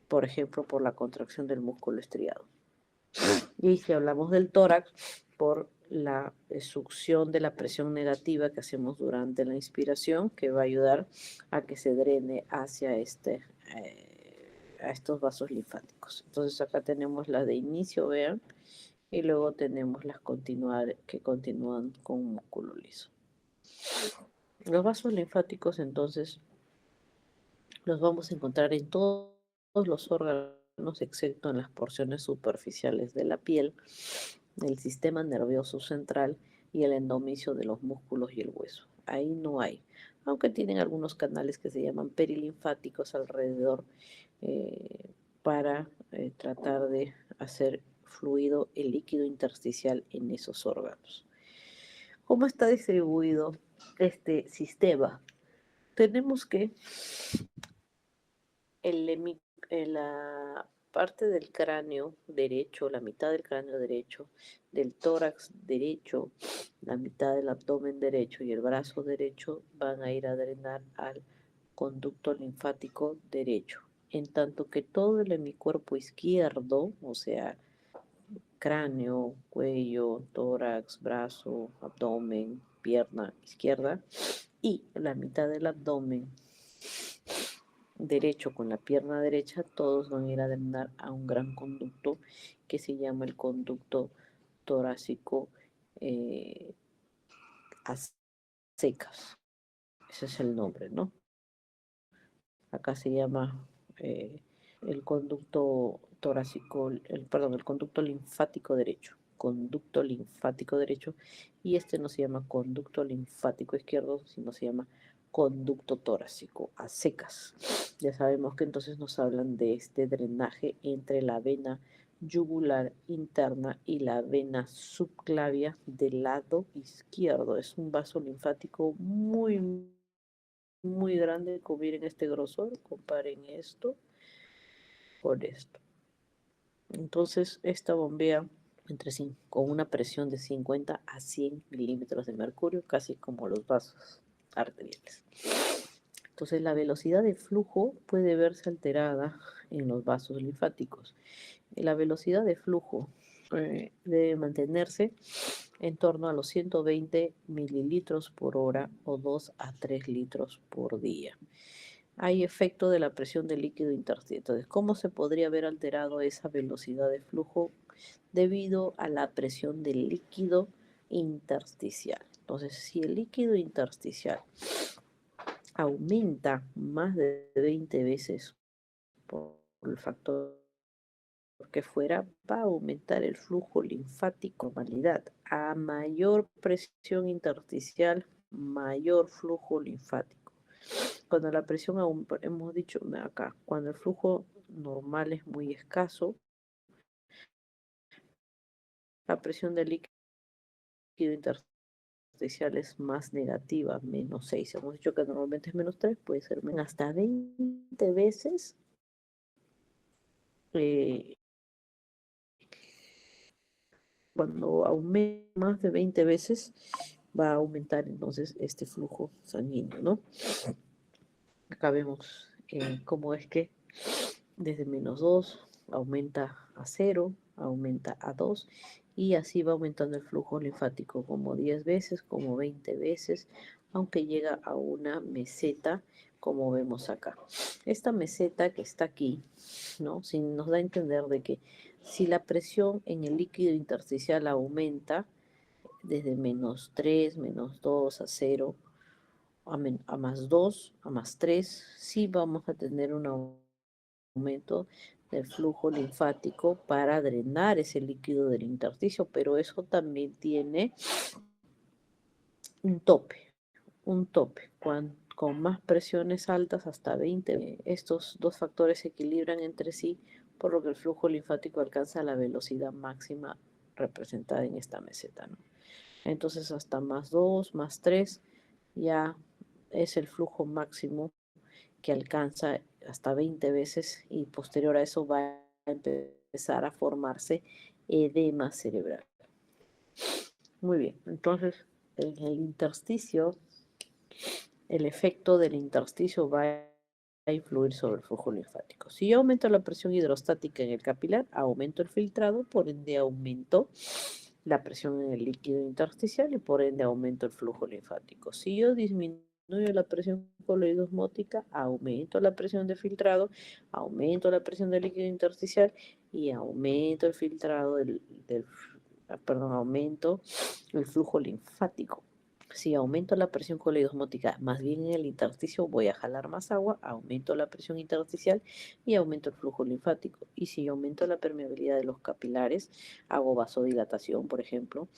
por ejemplo, por la contracción del músculo estriado. Y si hablamos del tórax, por la succión de la presión negativa que hacemos durante la inspiración, que va a ayudar a que se drene hacia a estos vasos linfáticos. Entonces acá tenemos las de inicio, vean, y luego tenemos las que continúan con un músculo liso. Los vasos linfáticos entonces los vamos a encontrar en todos los órganos, excepto en las porciones superficiales de la piel, el sistema nervioso central y el endomisio de los músculos y el hueso. Ahí no hay, aunque tienen algunos canales que se llaman perilinfáticos alrededor para tratar de hacer fluido el líquido intersticial en esos órganos. ¿Cómo está distribuido este sistema? Tenemos que la parte del cráneo derecho, la mitad del cráneo derecho, del tórax derecho, la mitad del abdomen derecho y el brazo derecho van a ir a drenar al conducto linfático derecho, en tanto que todo el hemicuerpo izquierdo, o sea, cráneo, cuello, tórax, brazo, abdomen, pierna izquierda y la mitad del abdomen derecho con la pierna derecha, todos van a ir a drenar a un gran conducto que se llama el conducto torácico eh, a secas. Ese es el nombre, ¿no? Acá se llama eh, el conducto torácico, perdón, el conducto linfático derecho. Conducto linfático derecho. Y este no se llama conducto linfático izquierdo, sino se llama conducto torácico a secas. Ya sabemos que entonces nos hablan de este drenaje entre la vena yugular interna y la vena subclavia del lado izquierdo. Es un vaso linfático muy grande, como miren este grosor, comparen esto con esto. Entonces, esta bombea con una presión de 50 a 100 milímetros de mercurio, casi como los vasos arteriales. Entonces, la velocidad de flujo puede verse alterada en los vasos linfáticos. La velocidad de flujo debe mantenerse en torno a los 120 mililitros por hora o 2 a 3 litros por día. Hay efecto de la presión del líquido intersticial. Entonces, ¿cómo se podría haber alterado esa velocidad de flujo? Debido a la presión del líquido intersticial. Entonces, si el líquido intersticial aumenta más de 20 veces por el factor que fuera, va a aumentar el flujo linfático, normalidad. A mayor presión intersticial, mayor flujo linfático. Cuando la presión, hemos dicho acá, cuando el flujo normal es muy escaso, la presión del líquido intersticial es más negativa, -6. Hemos dicho que normalmente es -3, puede ser hasta 20 veces eh, cuando aumente más de 20 veces, va a aumentar entonces este flujo sanguíneo, ¿no? Acá vemos cómo es que desde -2 aumenta a 0, aumenta a 2 y así va aumentando el flujo linfático como 10 veces, como 20 veces, aunque llega a una meseta como vemos acá. Esta meseta que está aquí, ¿no? Si nos da a entender de que si la presión en el líquido intersticial aumenta desde -3, -2 a 0, a +2, a +3, sí vamos a tener un aumento del flujo linfático para drenar ese líquido del intersticio, pero eso también tiene un tope, con más presiones altas hasta 20. Estos dos factores se equilibran entre sí, por lo que el flujo linfático alcanza la velocidad máxima representada en esta meseta, ¿no? Entonces hasta +2, +3 ya es el flujo máximo que alcanza hasta 20 veces y posterior a eso va a empezar a formarse edema cerebral. Muy bien, entonces en el intersticio, el efecto del intersticio va a influir sobre el flujo linfático. Si yo aumento la presión hidrostática en el capilar, aumento el filtrado, por ende aumento la presión en el líquido intersticial y por ende aumento el flujo linfático. Si yo disminuyo la presión coloidosmótica, aumento la presión de filtrado, aumento la presión del líquido intersticial y aumento el filtrado perdón, aumento el flujo linfático. Si aumento la presión coloidosmótica, más bien en el intersticio voy a jalar más agua, aumento la presión intersticial y aumento el flujo linfático. Y si aumento la permeabilidad de los capilares, hago vasodilatación, por ejemplo,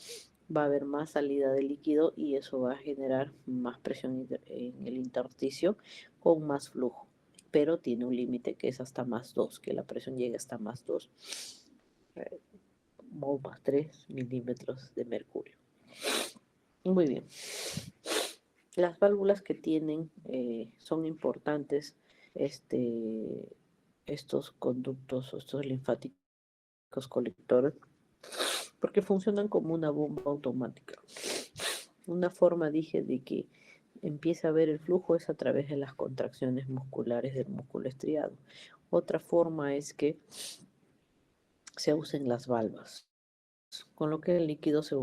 va a haber más salida de líquido y eso va a generar más presión en el intersticio con más flujo. Pero tiene un límite que es hasta más 2, que la presión llegue hasta más 2 o más 3 milímetros de mercurio. Muy bien. Las válvulas que tienen son importantes, estos conductos o estos linfáticos colectores, porque funcionan como una bomba automática. Una forma, dije, de que empiece a ver el flujo es a través de las contracciones musculares del músculo estriado. Otra forma es que se usen las valvas, con lo que el líquido se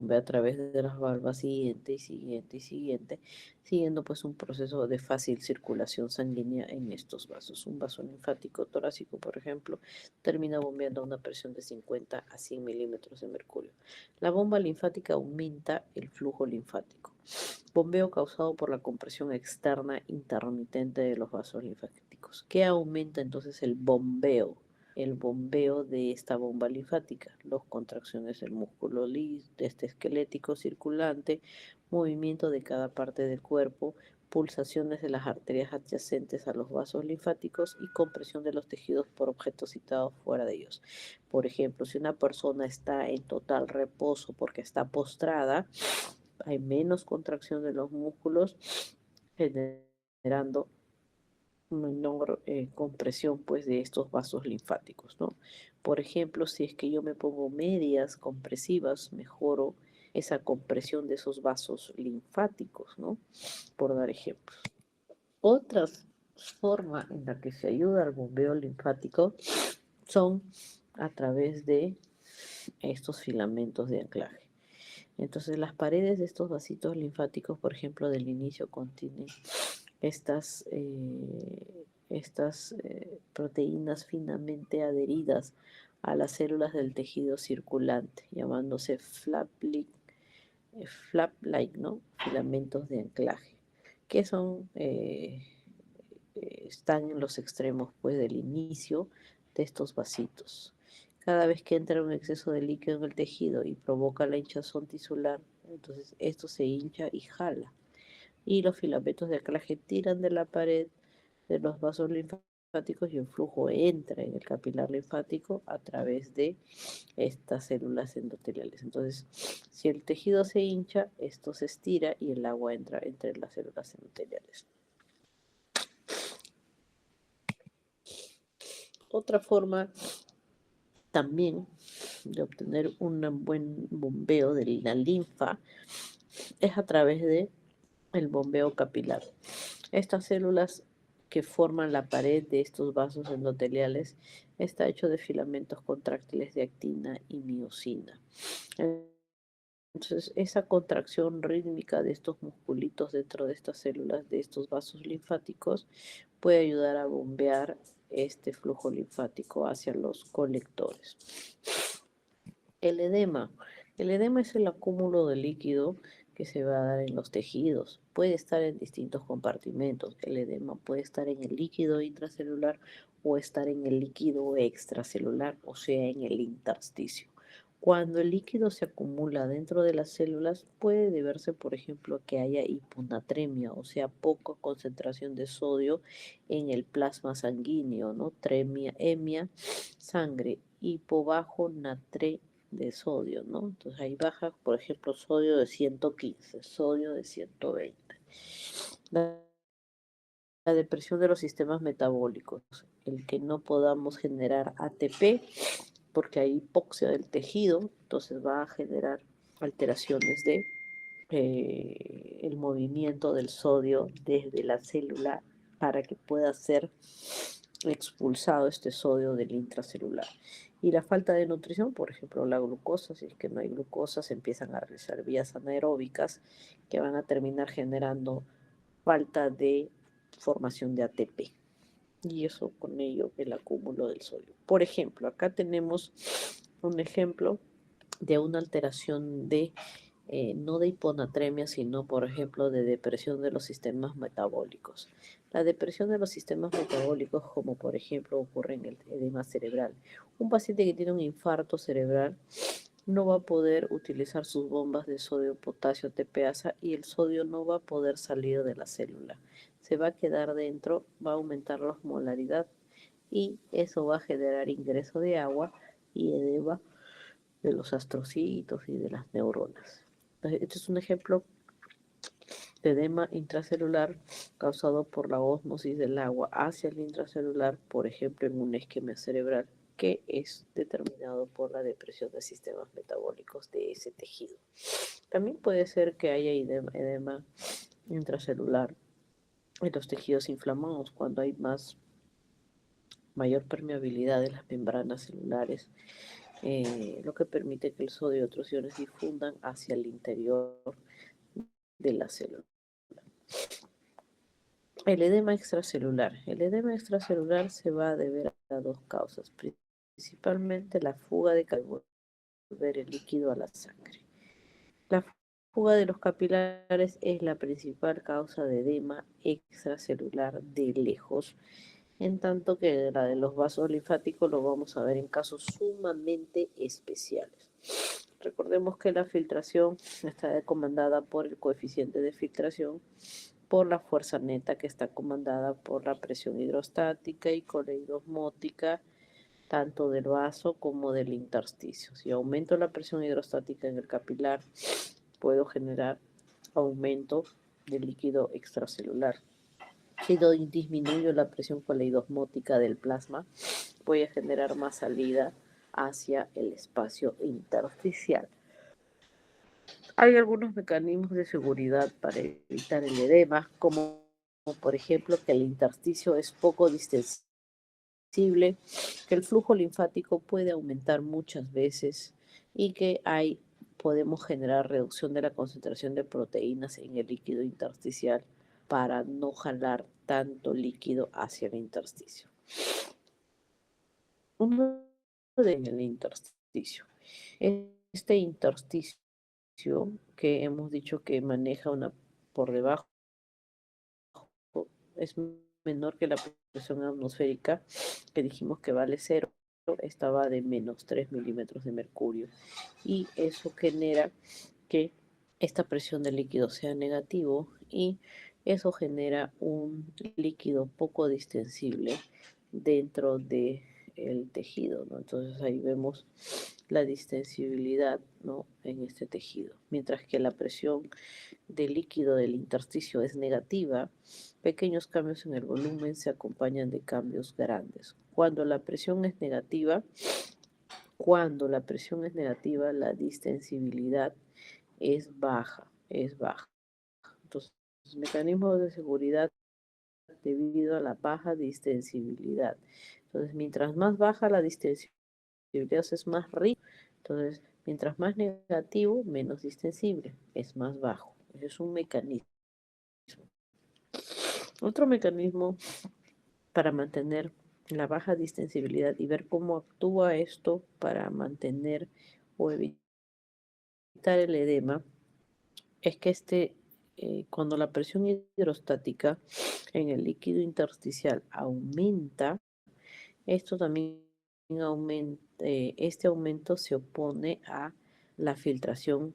ve a través de las valvas siguiente y siguiente y siguiente, siguiendo pues un proceso de fácil circulación sanguínea en estos vasos. Un vaso linfático torácico, por ejemplo, termina bombeando a una presión de 50 a 100 milímetros de mercurio. La bomba linfática aumenta el flujo linfático. Bombeo causado por la compresión externa intermitente de los vasos linfáticos. ¿Qué aumenta entonces el bombeo? El bombeo de esta bomba linfática, las contracciones del músculo esquelético circulante, movimiento de cada parte del cuerpo, pulsaciones de las arterias adyacentes a los vasos linfáticos y compresión de los tejidos por objetos situados fuera de ellos. Por ejemplo, si una persona está en total reposo porque está postrada, hay menos contracción de los músculos, generando menor compresión pues de estos vasos linfáticos, ¿no? Por ejemplo, si es que yo me pongo medias compresivas, mejoro esa compresión de esos vasos linfáticos, ¿no? Por dar ejemplos. Otra forma en la que se ayuda al bombeo linfático son a través de estos filamentos de anclaje. Entonces las paredes de estos vasitos linfáticos, por ejemplo, del inicio contienen estas, proteínas finamente adheridas a las células del tejido circulante, llamándose flap-like, ¿no? Filamentos de anclaje, que están en los extremos pues, del inicio de estos vasitos. Cada vez que entra un exceso de líquido en el tejido y provoca la hinchazón tisular, entonces esto se hincha y jala. Y los filamentos de anclaje tiran de la pared de los vasos linfáticos y el flujo entra en el capilar linfático a través de estas células endoteliales. Entonces, si el tejido se hincha, esto se estira y el agua entra entre las células endoteliales. Otra forma también de obtener un buen bombeo de la linfa es a través de el bombeo capilar. Estas células que forman la pared de estos vasos endoteliales está hecho de filamentos contráctiles de actina y miosina. Entonces, esa contracción rítmica de estos musculitos dentro de estas células, de estos vasos linfáticos, puede ayudar a bombear este flujo linfático hacia los colectores. El edema. El edema es el acúmulo de líquido que se va a dar en los tejidos. Puede estar en distintos compartimentos. El edema puede estar en el líquido intracelular o estar en el líquido extracelular, o sea, en el intersticio. Cuando el líquido se acumula dentro de las células, puede deberse, por ejemplo, a que haya hiponatremia, o sea, poca concentración de sodio en el plasma sanguíneo, ¿no? Tremia, hemia, sangre, hipobajo natremia de sodio, ¿no? Entonces ahí baja, por ejemplo, sodio de 115, sodio de 120. La, la depresión de los sistemas metabólicos, el que no podamos generar ATP porque hay hipoxia del tejido, entonces va a generar alteraciones de el movimiento del sodio desde la célula para que pueda ser expulsado este sodio del intracelular. Y la falta de nutrición, por ejemplo, la glucosa, si es que no hay glucosa, se empiezan a realizar vías anaeróbicas que van a terminar generando falta de formación de ATP. Y eso con ello el acúmulo del sodio. Por ejemplo, acá tenemos un ejemplo de una alteración de no de hiponatremia, sino, por ejemplo, de depresión de los sistemas metabólicos. La depresión de los sistemas metabólicos, como por ejemplo ocurre en el edema cerebral. Un paciente que tiene un infarto cerebral no va a poder utilizar sus bombas de sodio, potasio, TPasa y el sodio no va a poder salir de la célula. Se va a quedar dentro, va a aumentar la osmolaridad y eso va a generar ingreso de agua y edema de los astrocitos y de las neuronas. Este es un ejemplo de edema intracelular causado por la ósmosis del agua hacia el intracelular, por ejemplo, en un esquema cerebral que es determinado por la depresión de sistemas metabólicos de ese tejido. También puede ser que haya edema intracelular en los tejidos inflamados cuando hay mayor permeabilidad de las membranas celulares, lo que permite que el sodio y otros iones difundan hacia el interior de la célula. El edema extracelular. El edema extracelular se va a deber a dos causas, principalmente la fuga de volver el líquido a la sangre. La fuga de los capilares es la principal causa de edema extracelular de lejos, en tanto que la de los vasos linfáticos lo vamos a ver en casos sumamente especiales. Recordemos que la filtración está comandada por el coeficiente de filtración, por la fuerza neta que está comandada por la presión hidrostática y coleidosmótica, tanto del vaso como del intersticio. Si aumento la presión hidrostática en el capilar, puedo generar aumento del líquido extracelular. Si disminuyo la presión coleidosmótica del plasma, voy a generar más salida hacia el espacio intersticial. Hay algunos mecanismos de seguridad para evitar el edema, como por ejemplo que el intersticio es poco distensible, que el flujo linfático puede aumentar muchas veces y que podemos generar reducción de la concentración de proteínas en el líquido intersticial para no jalar tanto líquido hacia el intersticio. Uno de el intersticio. Este intersticio que hemos dicho que maneja una por debajo, es menor que la presión atmosférica, que dijimos que vale 0, estaba de menos 3 milímetros de mercurio. Y eso genera que esta presión del líquido sea negativo y eso genera un líquido poco distensible dentro del tejido, ¿no? Entonces ahí vemos la distensibilidad, ¿no?, en este tejido. Mientras que la presión del líquido del intersticio es negativa, pequeños cambios en el volumen se acompañan de cambios grandes. Cuando la presión es negativa, la distensibilidad es baja, es baja. Entonces, mecanismos de seguridad debido a la baja distensibilidad. Entonces, mientras más baja la distensibilidad es más rico. Entonces, mientras más negativo, menos distensible, es más bajo. Ese es un mecanismo. Otro mecanismo para mantener la baja distensibilidad y ver cómo actúa esto para mantener o evitar el edema es que cuando la presión hidrostática en el líquido intersticial aumenta, esto también aumenta, este aumento se opone a la filtración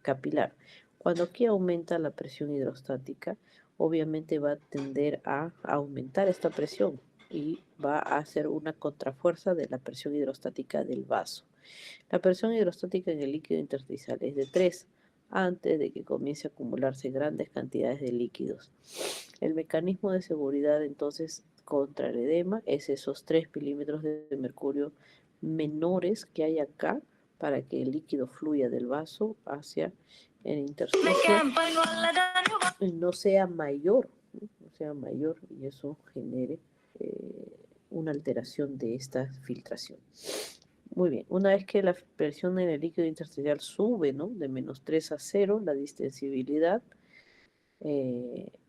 capilar. Cuando aquí aumenta la presión hidrostática, obviamente va a tender a aumentar esta presión y va a hacer una contrafuerza de la presión hidrostática del vaso. La presión hidrostática en el líquido intersticial es de 3 antes de que comience a acumularse grandes cantidades de líquidos. El mecanismo de seguridad entonces contra el edema es esos 3 milímetros de mercurio menores que hay acá para que el líquido fluya del vaso hacia el intersticio y no sea mayor, no sea mayor y eso genere una alteración de esta filtración. Muy bien, una vez que la presión en el líquido intersticial sube, ¿no? De -3 a 0, la distensibilidad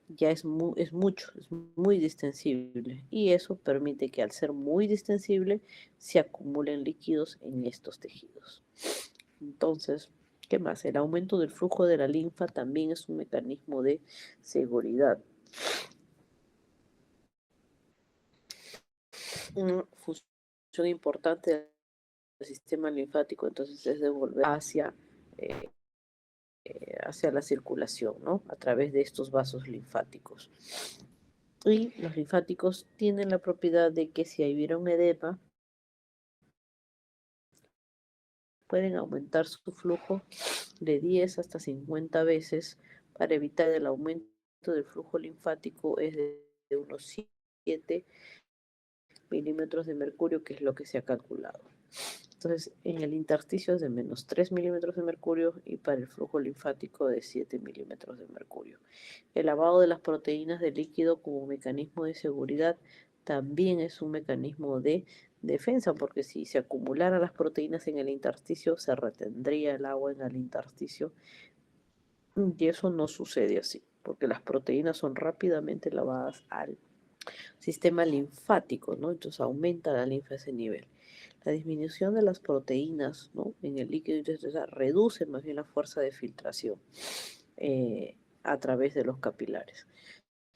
ya es mucho, es muy distensible. Y eso permite que al ser muy distensible se acumulen líquidos en estos tejidos. Entonces, ¿qué más? El aumento del flujo de la linfa también es un mecanismo de seguridad. Una función importante del sistema linfático entonces es devolver eh, hacia la circulación, ¿no? A través de estos vasos linfáticos. Y los linfáticos tienen la propiedad de que si hubiera un edema, pueden aumentar su flujo de 10 hasta 50 veces para evitar el aumento del flujo linfático es de unos 7 milímetros de mercurio, que es lo que se ha calculado. Entonces, en el intersticio es de -3 milímetros de mercurio y para el flujo linfático de 7 milímetros de mercurio. El lavado de las proteínas de líquido como mecanismo de seguridad también es un mecanismo de defensa, porque si se acumularan las proteínas en el intersticio, se retendría el agua en el intersticio y eso no sucede así, porque las proteínas son rápidamente lavadas al sistema linfático, ¿no? Entonces aumenta la linfa a ese nivel. La disminución de las proteínas, ¿no? En el líquido intersticial reduce más bien la fuerza de filtración a través de los capilares.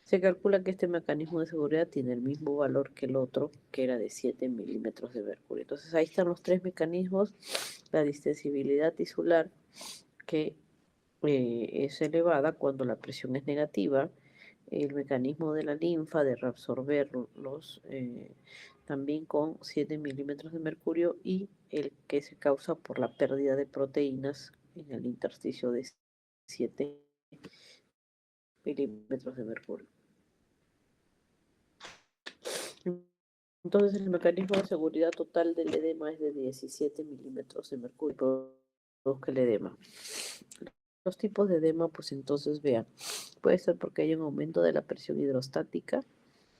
Se calcula que este mecanismo de seguridad tiene el mismo valor que el otro, que era de 7 milímetros de mercurio. Entonces ahí están los tres mecanismos, la distensibilidad tisular, que es elevada cuando la presión es negativa, el mecanismo de la linfa de reabsorber también con 7 milímetros de mercurio y el que se causa por la pérdida de proteínas en el intersticio de 7 milímetros de mercurio. Entonces el mecanismo de seguridad total del edema es de 17 milímetros de mercurio, que el edema. Los tipos de edema, pues entonces vean, puede ser porque hay un aumento de la presión hidrostática,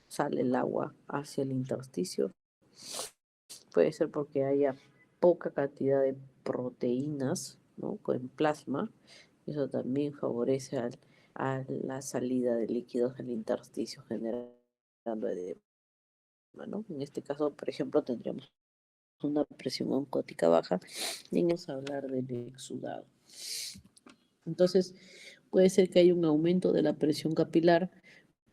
sale el agua hacia el intersticio, puede ser porque haya poca cantidad de proteínas, ¿no? En plasma, eso también favorece a la salida de líquidos del intersticio generando edema, ¿no? En este caso, por ejemplo, tendríamos una presión oncótica baja y vamos a hablar del exudado. Entonces, puede ser que haya un aumento de la presión capilar,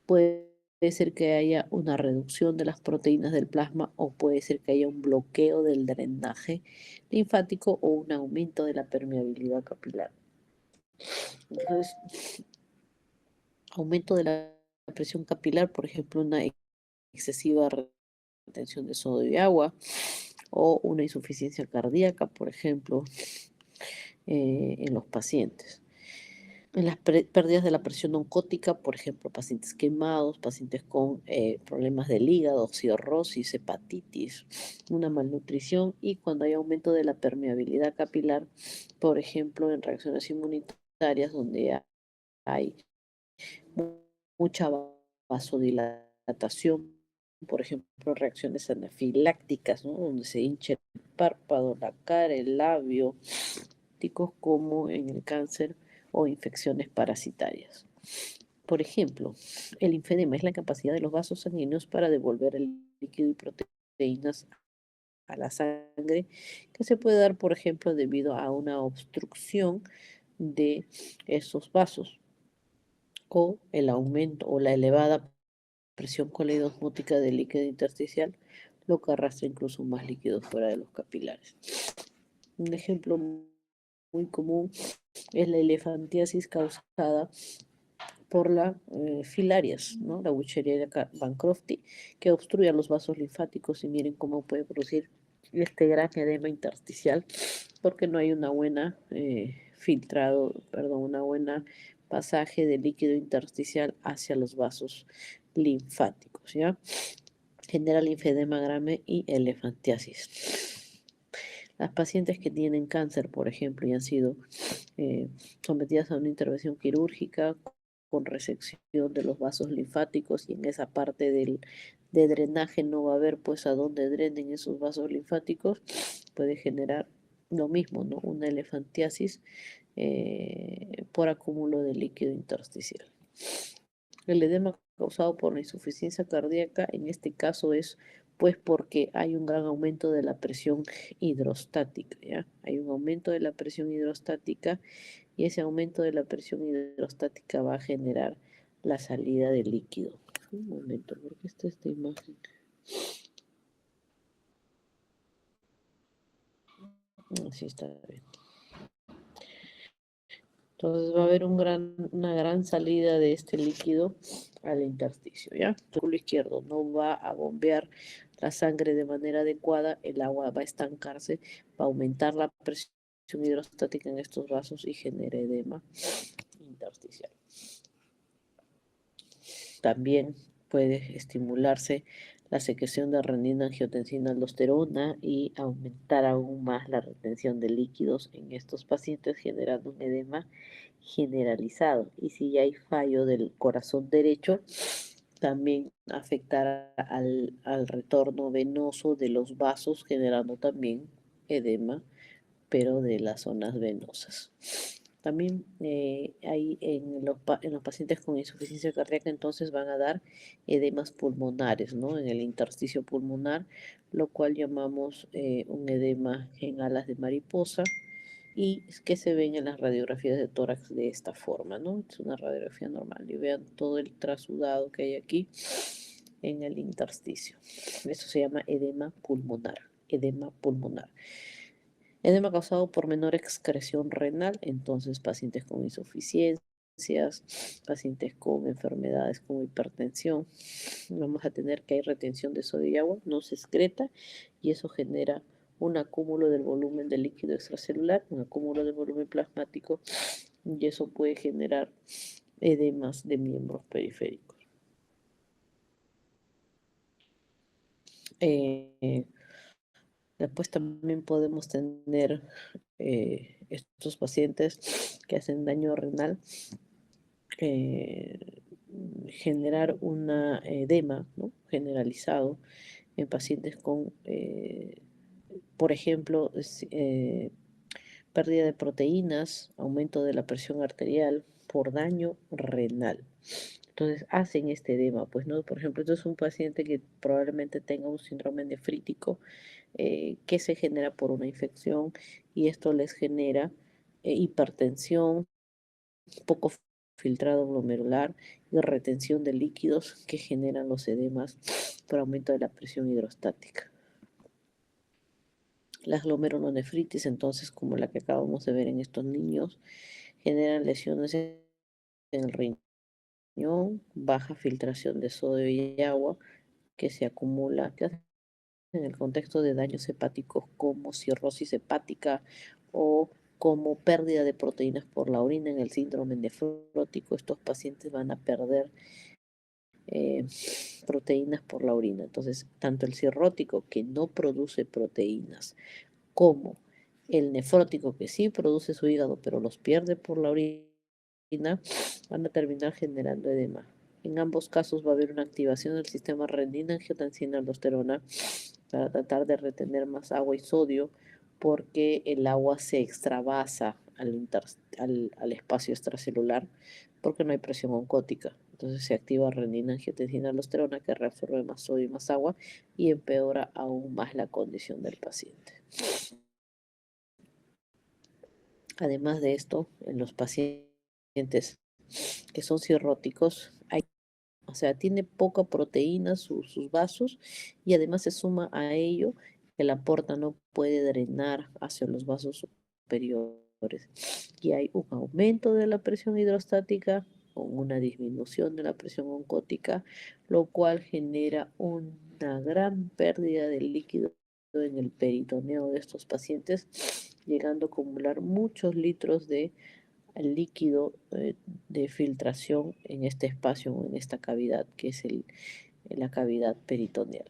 puede ser que haya una reducción de las proteínas del plasma o puede ser que haya un bloqueo del drenaje linfático o un aumento de la permeabilidad capilar. Entonces, aumento de la presión capilar, por ejemplo, una excesiva retención de sodio y agua o una insuficiencia cardíaca, por ejemplo, en los pacientes. En las pérdidas de la presión oncótica, por ejemplo, pacientes quemados, pacientes con problemas del hígado, cirrosis, hepatitis, una malnutrición y cuando hay aumento de la permeabilidad capilar, por ejemplo, en reacciones inmunitarias donde hay mucha vasodilatación, por ejemplo, reacciones anafilácticas, ¿no? Donde se hincha el párpado, la cara, el labio, como en el cáncer o infecciones parasitarias. Por ejemplo, el linfedema es la capacidad de los vasos sanguíneos para devolver el líquido y proteínas a la sangre, que se puede dar, por ejemplo, debido a una obstrucción de esos vasos o el aumento o la elevada presión coleidosmótica del líquido intersticial, lo que arrastra incluso más líquido fuera de los capilares. Un ejemplo muy común es la elefantiasis causada por la filarias, ¿no? La Wuchereria bancrofti, que obstruye los vasos linfáticos y miren cómo puede producir este gran edema intersticial porque no hay una buena filtrado, perdón, una buena pasaje de líquido intersticial hacia los vasos linfáticos, ¿ya? Genera linfedema grave y elefantiasis. Las pacientes que tienen cáncer, por ejemplo, y han sido sometidas a una intervención quirúrgica con resección de los vasos linfáticos, y en esa parte de drenaje no va a haber pues a dónde drenen esos vasos linfáticos, puede generar lo mismo, ¿no? Una elefantiasis por acúmulo de líquido intersticial. El edema causado por la insuficiencia cardíaca en este caso es pues porque hay un gran aumento de la presión hidrostática, ¿ya? Hay un aumento de la presión hidrostática, y ese aumento de la presión hidrostática va a generar la salida de líquido. Un momento, porque está esta imagen. Así está bien. Entonces va a haber una gran salida de este líquido al intersticio, ¿ya? El músculo izquierdo no va a bombear la sangre de manera adecuada, el agua va a estancarse, va a aumentar la presión hidrostática en estos vasos y genera edema intersticial. También puede estimularse la secreción de renina, angiotensina, aldosterona y aumentar aún más la retención de líquidos en estos pacientes, generando un edema generalizado. Y si ya hay fallo del corazón derecho, también afectará al retorno venoso de los vasos, generando también edema, pero de las zonas venosas. También hay en los pacientes con insuficiencia cardíaca, entonces van a dar edemas pulmonares, ¿no? En el intersticio pulmonar, lo cual llamamos un edema en alas de mariposa, y que se ven en las radiografías de tórax de esta forma, ¿no? Es una radiografía normal y vean todo el trasudado que hay aquí en el intersticio. Eso se llama edema pulmonar, edema pulmonar. Edema causado por menor excreción renal, entonces pacientes con insuficiencias, pacientes con enfermedades como hipertensión, vamos a tener que hay retención de sodio y agua, no se excreta, y eso genera un acúmulo del volumen de líquido extracelular, un acúmulo del volumen plasmático, y eso puede generar edemas de miembros periféricos. Después también podemos tener estos pacientes que hacen daño renal, eh, generar un edema, ¿no? Generalizado en pacientes con, por ejemplo, pérdida de proteínas, aumento de la presión arterial por daño renal. Entonces hacen este edema, pues no, por ejemplo, esto es un paciente que probablemente tenga un síndrome nefrítico que se genera por una infección, y esto les genera hipertensión, poco filtrado glomerular y retención de líquidos que generan los edemas por aumento de la presión hidrostática. Las glomerulonefritis, entonces, como la que acabamos de ver en estos niños, generan lesiones en el riñón, baja filtración de sodio y agua que se acumula en el contexto de daños hepáticos como cirrosis hepática o como pérdida de proteínas por la orina. En el síndrome nefrótico, estos pacientes van a perder eh, proteínas por la orina. Entonces, tanto el cirrótico, que no produce proteínas, como el nefrótico, que sí produce su hígado, pero los pierde por la orina, van a terminar generando edema. En ambos casos va a haber una activación del sistema renina, angiotensina, aldosterona para tratar de retener más agua y sodio, porque el agua se extravasa al espacio extracelular porque no hay presión oncótica. Entonces se activa renina, angiotensina, aldosterona, que reabsorbe más sodio y más agua y empeora aún más la condición del paciente. Además de esto, en los pacientes que son cirróticos, o sea, tiene poca proteína sus vasos, y además se suma a ello que la porta no puede drenar hacia los vasos superiores. Y hay un aumento de la presión hidrostática con una disminución de la presión oncótica, lo cual genera una gran pérdida de líquido en el peritoneo de estos pacientes, llegando a acumular muchos litros de líquido de filtración en este espacio, en esta cavidad, que es la cavidad peritoneal.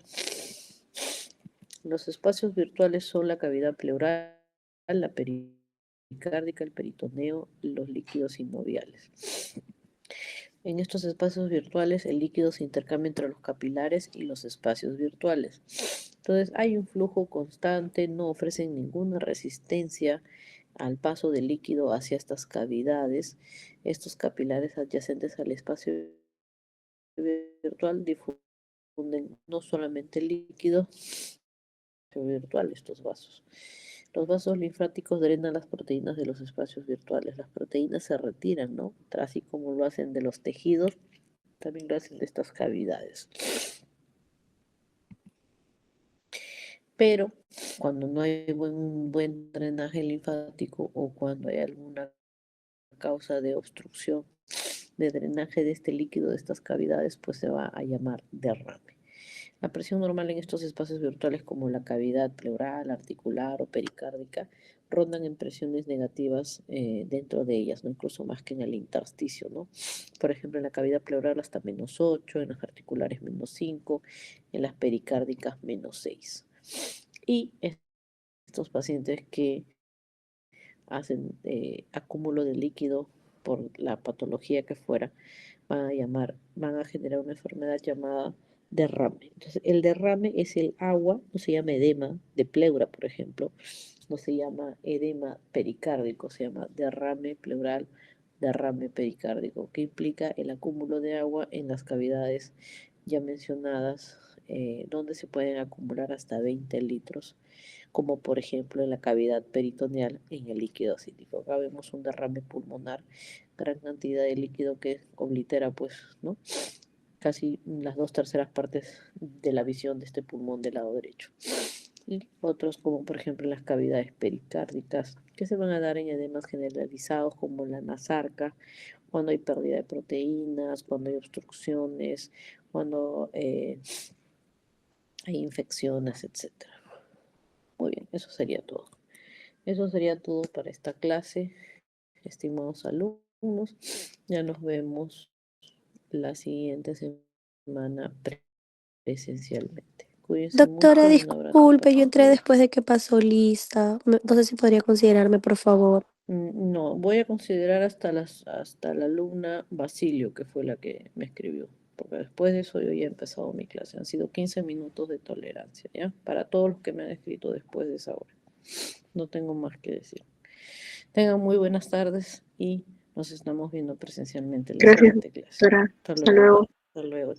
Los espacios virtuales son la cavidad pleural, la pericárdica, el peritoneo, los líquidos sinoviales. En estos espacios virtuales el líquido se intercambia entre los capilares y los espacios virtuales. Entonces hay un flujo constante, no ofrecen ninguna resistencia al paso del líquido hacia estas cavidades. Estos capilares adyacentes al espacio virtual difunden no solamente el líquido virtual, estos vasos. Los vasos linfáticos drenan las proteínas de los espacios virtuales. Las proteínas se retiran, ¿no? Así como lo hacen de los tejidos, también lo hacen de estas cavidades. Pero cuando no hay un buen drenaje linfático o cuando hay alguna causa de obstrucción de drenaje de este líquido de estas cavidades, pues se va a llamar derrame. La presión normal en estos espacios virtuales como la cavidad pleural, articular o pericárdica rondan en presiones negativas dentro de ellas, ¿no? Incluso más que en el intersticio, ¿no? Por ejemplo, en la cavidad pleural hasta -8, en las articulares -5, en las pericárdicas -6. Y estos pacientes que hacen acúmulo de líquido por la patología que fuera, van a generar una enfermedad llamada derrame. Entonces, el derrame es el agua, no se llama edema de pleura, por ejemplo, no se llama edema pericárdico, se llama derrame pleural, derrame pericárdico, que implica el acúmulo de agua en las cavidades ya mencionadas, donde se pueden acumular hasta 20 litros, como por ejemplo en la cavidad peritoneal en el líquido cítico. Acá vemos un derrame pulmonar, gran cantidad de líquido que oblitera, pues, ¿no? Casi las 2/3 partes de la visión de este pulmón del lado derecho. Y otros como por ejemplo las cavidades pericárdicas, que se van a dar en edemas generalizados como la nasarca, cuando hay pérdida de proteínas, cuando hay obstrucciones, cuando hay infecciones, etc. Muy bien, eso sería todo. Eso sería todo para esta clase, estimados alumnos. Ya nos vemos la siguiente semana presencialmente. Cuídense Doctora, mucho, un abrazo para disculpe, yo entré todos. después de que pasó lista. No sé si podría considerarme, por favor. No, voy a considerar hasta la alumna Basilio, que fue la que me escribió, porque después de eso yo ya he empezado mi clase. Han sido 15 minutos de tolerancia, ¿ya? Para todos los que me han escrito después de esa hora. No tengo más que decir. Tengan muy buenas tardes y nos estamos viendo presencialmente en la Gracias, siguiente clase. doctora. Hasta Hasta luego. luego. Hasta luego.